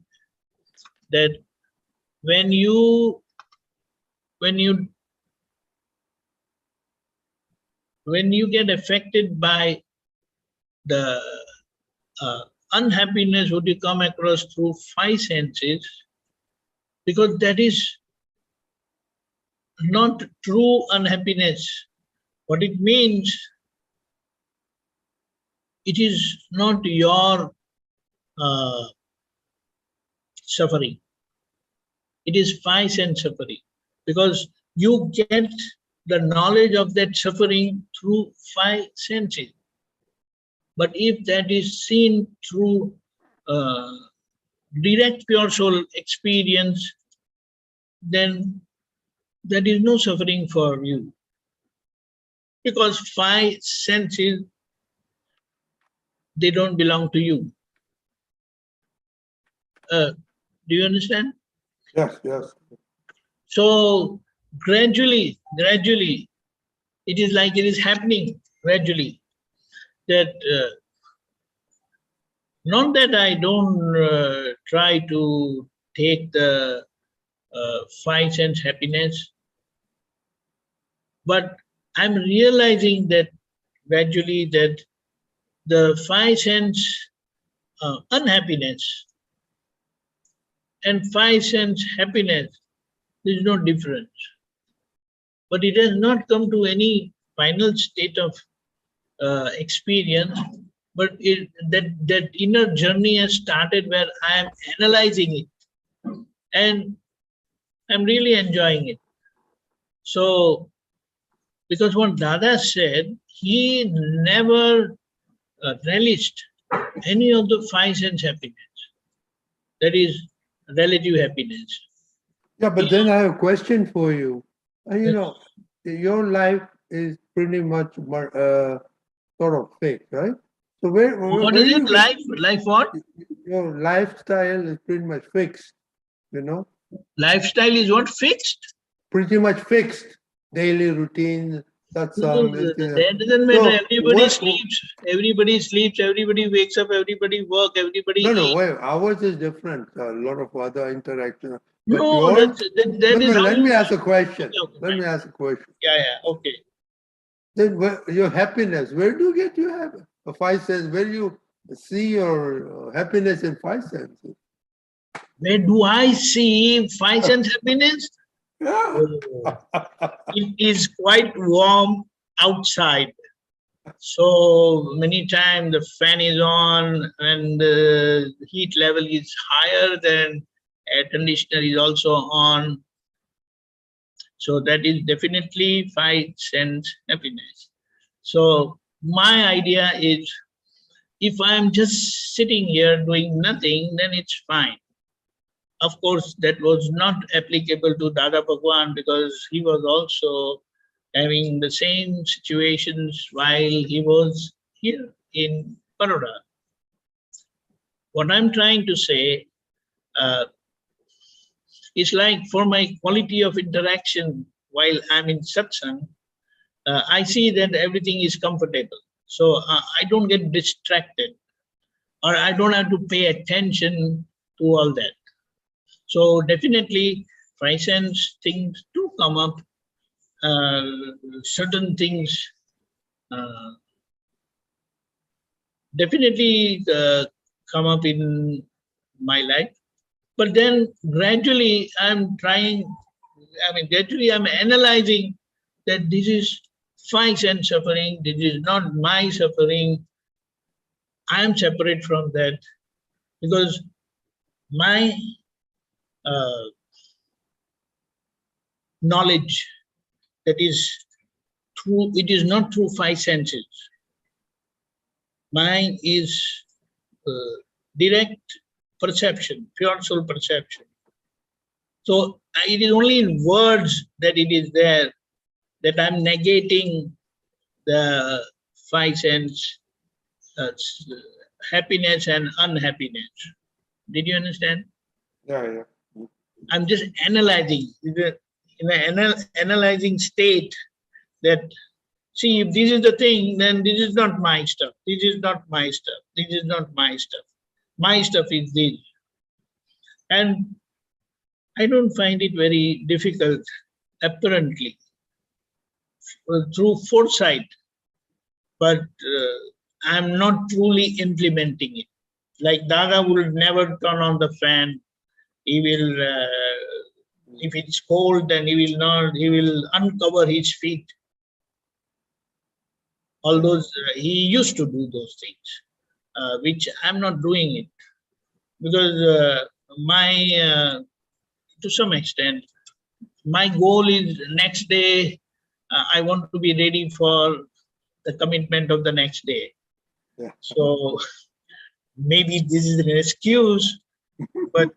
that when you get affected by the unhappiness what you come across through 5 senses, because that is not true unhappiness. What it means, it is not your suffering. It is 5 sense suffering, because you get the knowledge of that suffering through 5 senses. But if that is seen through direct pure soul experience, then there is no suffering for you, because 5 senses, they don't belong to you. Do you understand? Yes, yes. So gradually, it is like it is happening gradually. That not that I don't try to take the 5 sense happiness, but I'm realizing that gradually that the 5 sense unhappiness and 5 sense happiness, there is no difference. But it has not come to any final state of experience, but that inner journey has started where I am analyzing it, and I'm really enjoying it. So, because what Dada said, he never relished any of the 5 sense happiness. That is relative happiness. Yeah, but then I have a question for you. You know, your life is pretty much sort of fake, right? So What is it? Life what? Your lifestyle is pretty much fixed, you know? Lifestyle is what? Fixed? Pretty much fixed. Daily routine, satsang. That doesn't matter. So Everybody sleeps, everybody wakes up, everybody work, everybody No, eats. wait, ours is different. A lot of other interactions. But No, yours, that is how let you... me ask a question. Okay, Let me ask a question. Yeah, okay. Then your happiness, where do you get your happiness? 5 senses, where do you see your happiness in 5 senses? Where do I see 5 sense happiness? Yeah. It is quite warm outside. So many times the fan is on and the heat level is higher, than air conditioner is also on. So that is definitely 5 sense happiness. So my idea is if I am just sitting here doing nothing, then it's fine. Of course, that was not applicable to Dada Bhagwan because he was also having the same situations while he was here in Vadodara. What I'm trying to say is like for my quality of interaction while I'm in satsang, I see that everything is comfortable. So I don't get distracted or I don't have to pay attention to all that. So definitely, five sense things do come up. Certain things definitely come up in my life. But then gradually gradually I'm analyzing that this is five sense suffering, this is not my suffering. I am separate from that because my knowledge that is through, it is not through five senses. Mine is direct perception, pure soul perception. So it is only in words that it is there that I'm negating the five sense happiness and unhappiness. Did you understand? Yeah. I'm just analyzing, in an analyzing state that, see, if this is the thing, then this is not my stuff. This is not my stuff. This is not my stuff. My stuff is this. And I don't find it very difficult, apparently, through foresight, but I'm not truly implementing it. Like Dada will never turn on the fan. He will, if it's cold, then he will uncover his feet. All those, he used to do those things, which I'm not doing it. Because to some extent, my goal is next day, I want to be ready for the commitment of the next day. Yeah. So maybe this is an excuse, but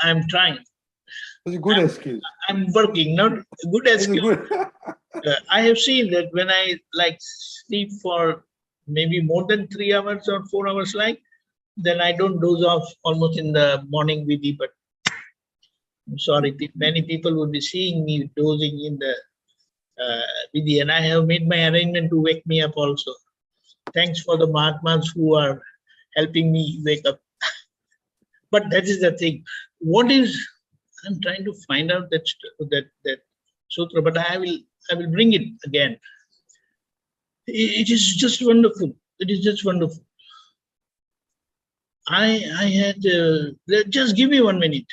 I'm trying. It's a good excuse. I'm working, not a good It's a excuse. good. I have seen that when I sleep for maybe more than 3 hours or 4 hours, then I don't doze off almost in the morning vidhi, but I'm sorry, many people would be seeing me dozing in the vidhi, and I have made my arrangement to wake me up also. Thanks for the Mahatmas who are helping me wake up. But that is the thing. What is, I'm trying to find out that sutra, but I will bring it again. It is just wonderful. It is just wonderful. I had, just give me 1 minute.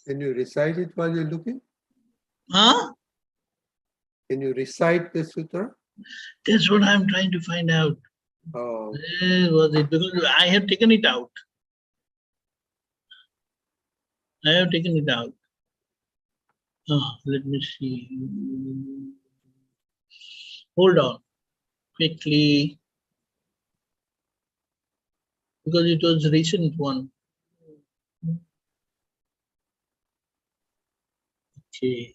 Can you recite it while you're looking? Huh? Can you recite the sutra? That's what I'm trying to find out. Oh. Where was it? Because I have taken it out. I have taken it out. Oh, let me see. Hold on. Quickly. Because it was a recent one. Okay.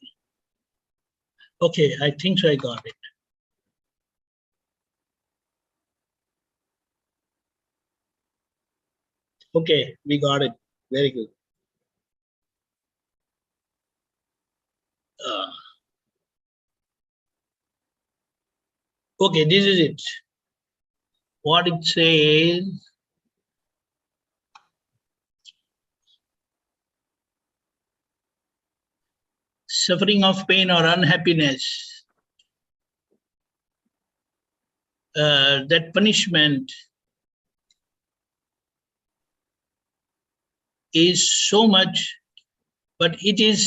Okay, I think so I got it. Okay, we got it. Very good. Okay, this is it. What it says, suffering of pain or unhappiness, that punishment is so much but it is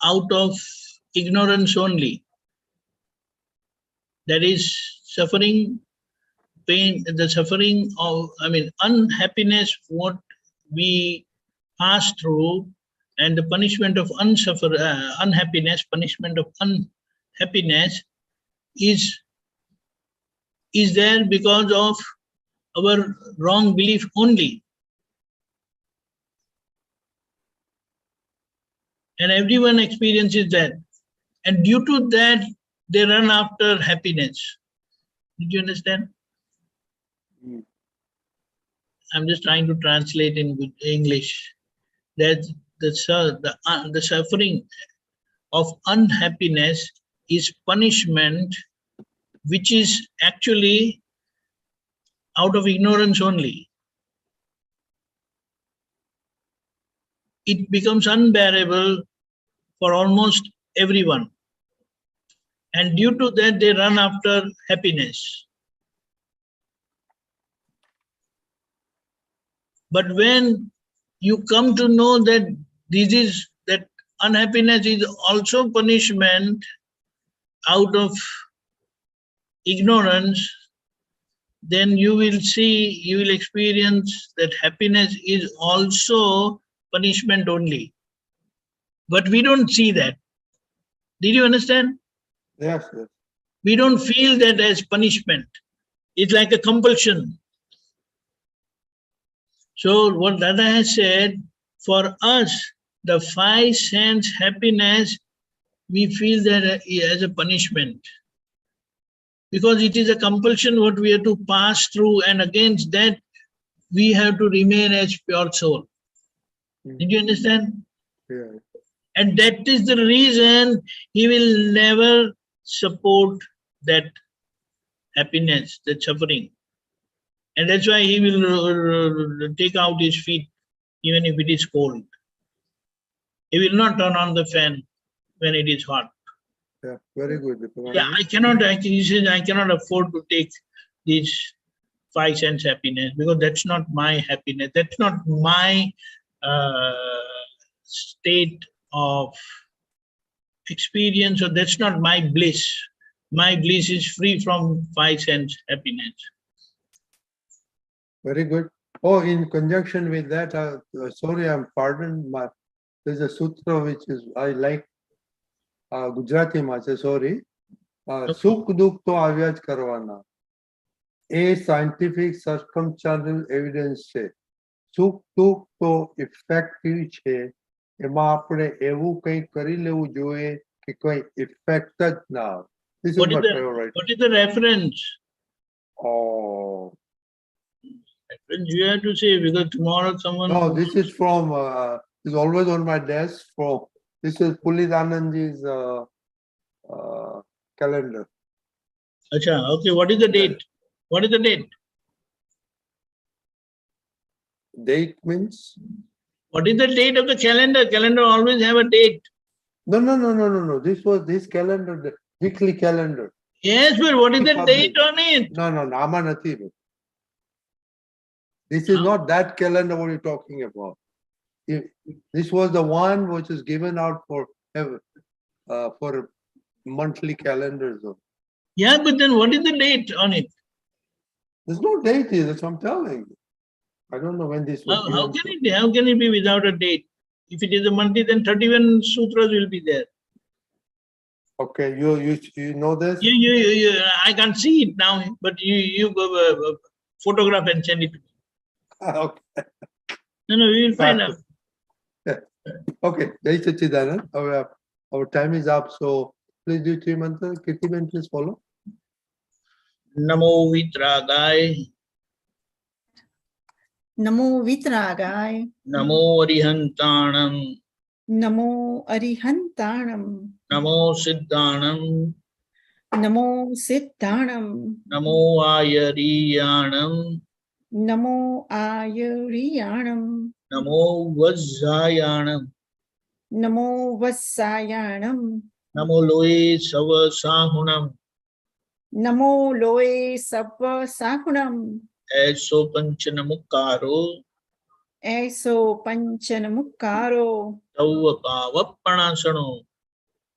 out of ignorance only. That is suffering, pain, the suffering of, unhappiness, what we pass through, and the punishment of unhappiness, punishment of unhappiness is there because of our wrong belief only. And everyone experiences that. And due to that, they run after happiness. Did you understand? I'm just trying to translate in good English. That the suffering of unhappiness is punishment, which is actually out of ignorance only. It becomes unbearable for almost everyone. And due to that, they run after happiness. But when you come to know that that unhappiness is also punishment out of ignorance, then you will see, you will experience that happiness is also punishment only. But we don't see that. Did you understand? Yes, yes. We don't feel that as punishment. It's like a compulsion. So what Dada has said, for us, the 5 sense happiness, we feel that as a punishment. Because it is a compulsion what we have to pass through, and against that, we have to remain as pure soul. Did you understand? Yeah. And that is the reason he will never support that happiness, that suffering. And that's why he will take out his feet even if it is cold. He will not turn on the fan when it is hot. Yeah, very good. Yeah, he says, I cannot afford to take these 5 sense happiness because that's not my happiness. That's not my state of experience, or that's not my bliss. My bliss is free from 5 sense happiness. Very good. Oh, in conjunction with that, sorry, I'm pardoned. There's a sutra which is I like. Gujarati માં છે, sorry. સુખ દુઃખ તો આવ્યા જ કરવાના. એ scientific સર્કમસ્ટાન્શિયલ evidence છે. સુખ દુઃખ તો ઇફેક્ટિવ છે. એમાં આપણે એવું કંઈ કરી લેવું જોઈએ કે કોઈ ઇફેક્ટ જ ના આવે. This is my favorite. What is the reference? Oh. You have to say, because tomorrow someone... No, this is from, it's always on my desk from, this is Pulidanandji's calendar. Acha, okay, what is the date? What is the date? Date means? What is the date of the calendar? Calendar always have a date. No. This was this calendar, the weekly calendar. Yes, but what is the date on it? No, Nama Nati. This is not that calendar what you're talking about. This was the one which is given out for monthly calendars. Yeah, but then what is the date on it? There's no date here, that's what I'm telling you. I don't know when this was How can it be without a date? If it is a monthly, then 31 sutras will be there. Okay, you know this? I can't see it now, but you photograph and send it to me. Okay. No, we will find out. Yeah. Okay, Jai Sachidanand. Our time is up, so please do 3 mantras. Kirtiman, please follow. Namo Vitragai. Namo Vitragai. Namo Arihantanam. Namo Arihantanam. Namo Siddhanam. Namo Siddhanam. Namo Ayariyanam. Namo Ayariyanam. Namo Vajjayanam. Namo Vasayanam. Namo Loe Savasahunam. Namo Loe Sabba Sahunam. Eso Panchanamukaro. Eso Panchanamukaro Tavaka Vappanasano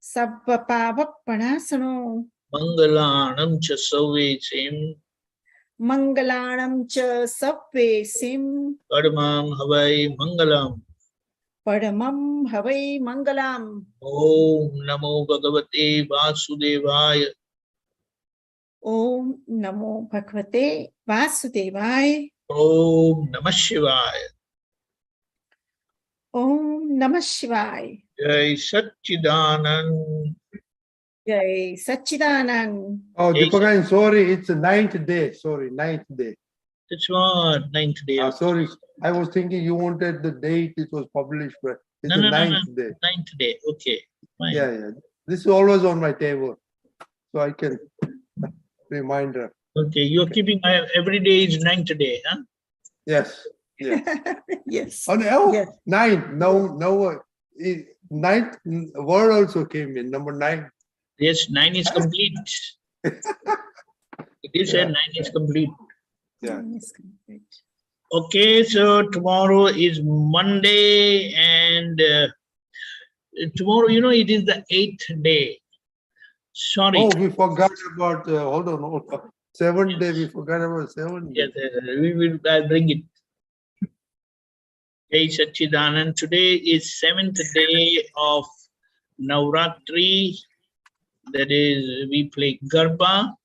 Sabbapavappanasano Mangalanam Cha Savesim Mangalanam Cha Sabve Sim Padmam Havai Mangalam. Padamam Havai Mangalam. Om Namo Bhagavate Vasudevaya. Om Namo Bhagavate Vasudevaya. Om Namah Shivaya. Om Namah Shivaya. Jai Satchidanand. Jai Satchidanand. Oh, Jai Deepakanandji, sorry, it's the 9th day. Sorry, 9th day. That's what, 9th day. Sorry, I was thinking you wanted the date it was published, but it's No, the no, no, no. 9th day. 9th day. Okay. Fine. Yeah, yeah. This is always on my table, so I can reminder. Okay, you're keeping every day is 9th day, huh? Yes, yes. Yes. Oh, no, Yes. 9. No. 9th word also came in, number 9. Yes, 9 is complete. It is said 9 is complete. Yeah. Yes, complete. Okay, so tomorrow is Monday, and tomorrow, it is the 8th day. Sorry. Oh, we forgot about, hold on. 7th day, we forgot about 7th day. Yes, I'll bring it. Jai Satchidanand. Today is 7th day of Navratri. That is, we play Garba.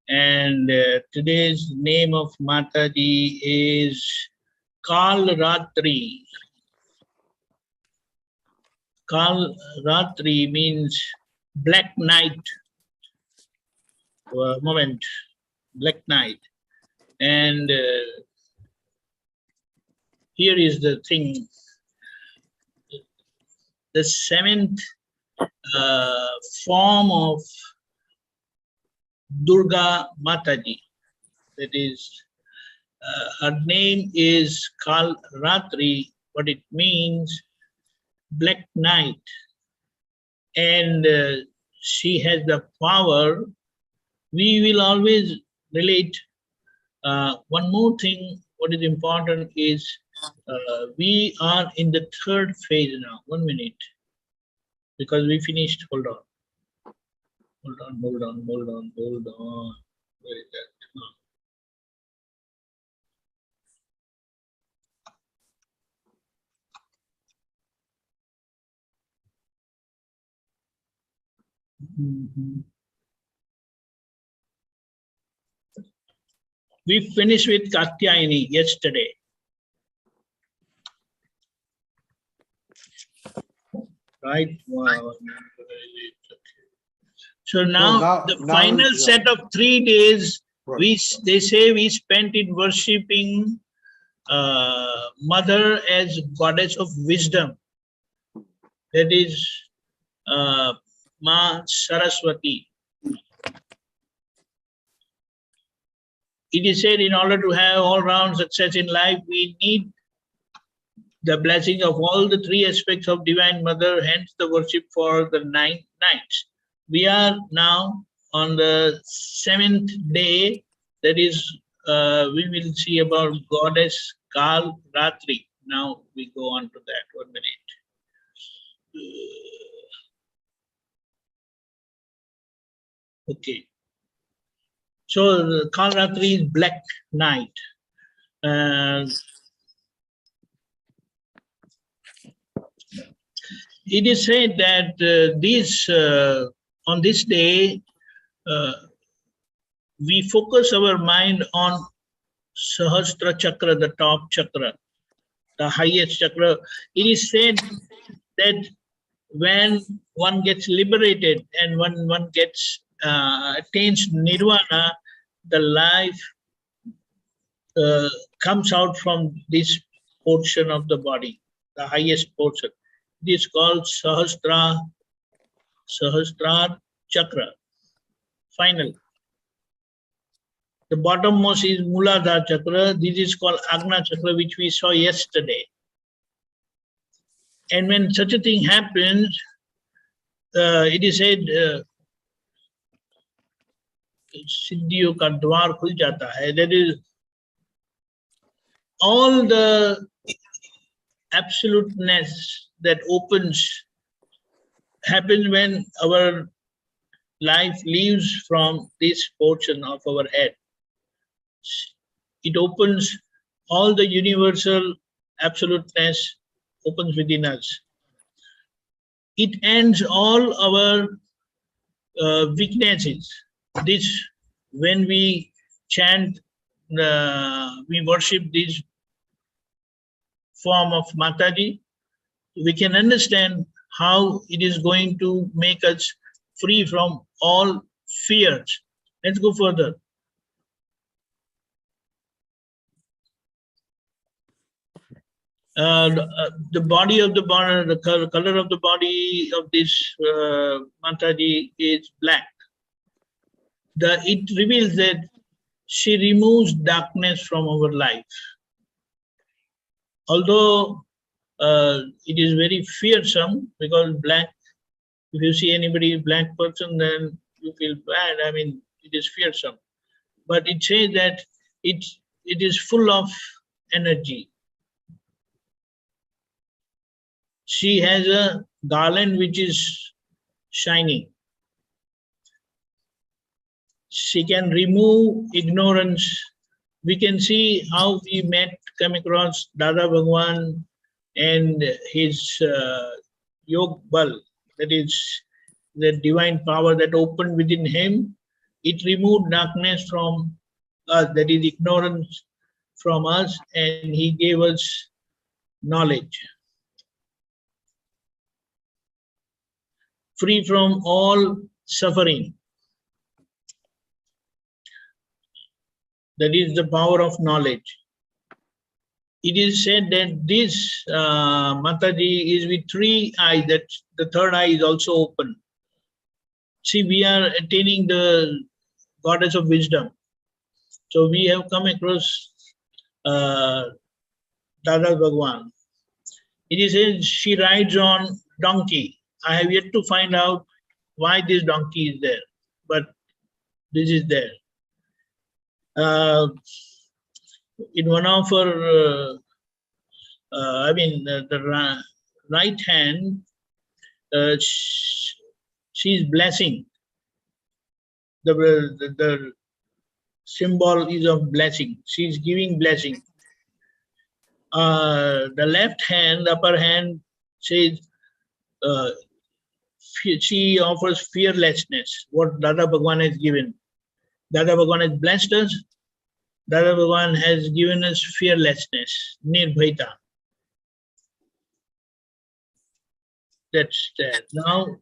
And today's name of Mataji is Kal Ratri. Kal Ratri means black night. Moment, black night. And here is the thing. The 7th form of Durga Mataji. That is, her name is Kal Ratri, but it means black night. And she has the power. We will always relate. One more thing, what is important is we are in the 3rd phase now. 1 minute. Because we finished, hold on. Hold on. Where is that? We finished with Katyayani yesterday. Right? Wow. So now, the final set of 3 days, they say we spent in worshipping Mother as goddess of wisdom. That is Ma Saraswati. It is said in order to have all-round success in life, we need the blessing of all the 3 aspects of Divine Mother, hence the worship for the 9 nights. We are now on the 7th day, that is, we will see about Goddess Kal Ratri. Now we go on to that, 1 minute. Okay. So the Kal Ratri is black night. It is said that on this day, we focus our mind on Sahasra Chakra, the top chakra, the highest chakra. It is said that when one gets liberated and when one gets attains nirvana, the life comes out from this portion of the body, the highest portion. It is called Sahasra Chakra. Final. The bottommost is Muladhara Chakra. This is called Agna Chakra, which we saw yesterday. And when such a thing happens, it is said, Siddhiyo ka dwar khul jata hai. That is, all the absoluteness that happens when our life leaves from this portion of our head. It opens all the universal absoluteness opens within us. It ends all our weaknesses. This, when we chant, we worship this form of Mataji, we can understand how it is going to make us free from all fears. Let's go further. The body of the body, the color of the body of this Mataji is black. It reveals that she removes darkness from our life. Although it is very fearsome, because black, if you see anybody black person, then you feel bad. I mean, it is fearsome. But it says that it is full of energy. She has a garland which is shining. She can remove ignorance. We can see how we come across Dada Bhagwan and his Yog Bal, that is the divine power that opened within him. It removed darkness from us, that is ignorance from us, and he gave us knowledge. Free from all suffering. That is the power of knowledge. It is said that this Mataji is with 3 eyes, that the 3rd eye is also open. See, we are attaining the goddess of wisdom. So we have come across Dada Bhagwan. It is said she rides on donkey. I have yet to find out why this donkey is there, but this is there. In one of her, the right hand, she is blessing. The symbol is of blessing. She is giving blessing. The left hand, upper hand, says she offers fearlessness, what Dada Bhagwan has given. Dada Bhagwan has blessed us. Dada Bhagwan has given us fearlessness, nirbhaita. That's that. Now,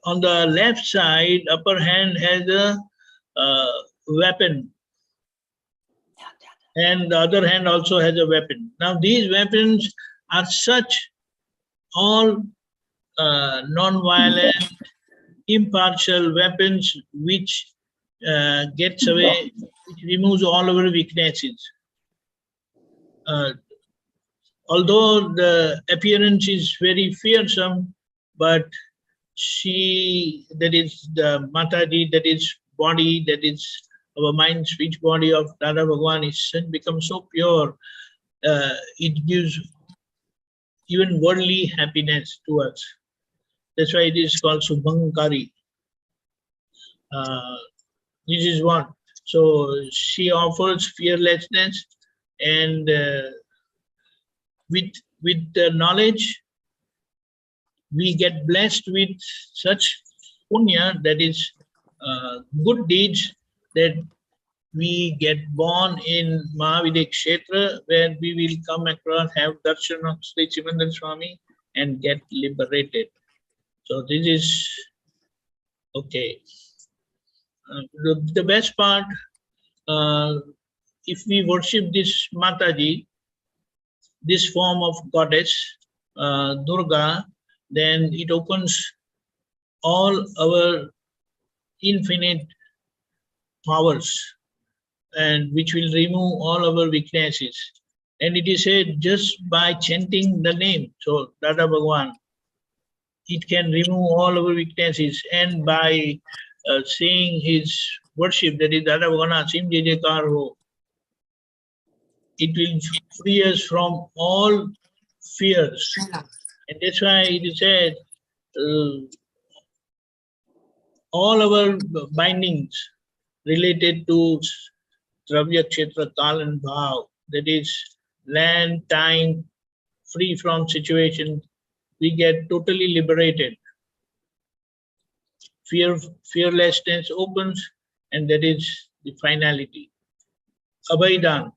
on the left side, upper hand has a weapon, and the other hand also has a weapon. Now, these weapons are such all non-violent, impartial weapons which gets away, which removes all our weaknesses. Although the appearance is very fearsome, but that is the Mataji, that is body, that is our mind, speech, body of Dada Bhagwan is become so pure, it gives even worldly happiness to us. That's why it is called Subhankari. This is one. So she offers fearlessness, and with the knowledge, we get blessed with such punya, that is good deeds, that we get born in Mahavidya Kshetra, where we will come across, have darshan of Sri Chimandar Swami and get liberated. So this is okay. The best part, if we worship this Mataji, this form of goddess, Durga, then it opens all our infinite powers, and which will remove all our weaknesses. And it is said just by chanting the name, so Dada Bhagwan, it can remove all our weaknesses, and by saying his worship, that is Dada Bhagwan Asim Jai Jaikar Ho. it will free us from all fears. And that's why it is said, all our bindings related to Dravya, Kshetra, Kal and Bhav, that is land, time, free from situation, we get totally liberated. Fearlessness opens, and that is the finality. Abhaidan,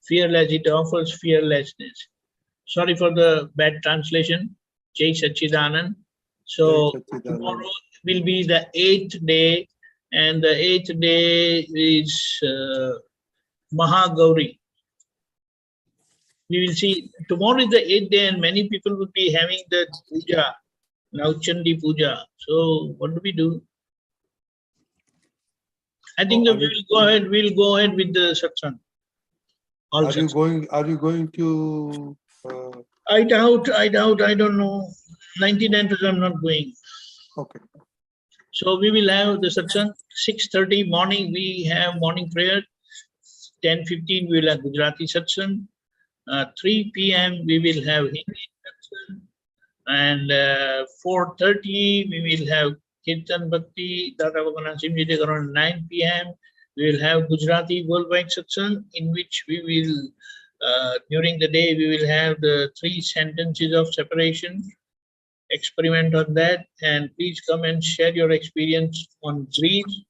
fearless, it offers fearlessness. Sorry for the bad translation. Jai Sachidanand. So Jai Sachidanand. tomorrow will be the 8th day, and the 8th day is Mahagauri. We will see, tomorrow is the 8th day and many people will be having the puja, Nauchandi puja. So what do we do? I think that we'll go ahead with the satsang. All Are you satsang. going to I doubt, I don't know. 99% I'm not going. okay. So we will have the satsang, 6:30 morning, we have morning prayer. 10:15 we will have Gujarati satsang. 3 p.m. we will have Hindi satsang. And 4:30 we will have Kirtan Bhakti, Dada Bhagwan JSS around 9 p.m. We will have Gujarati worldwide satsang, in which we will, during the day, we will have the 3 sentences of separation. Experiment on that, and please come and share your experience on breeze.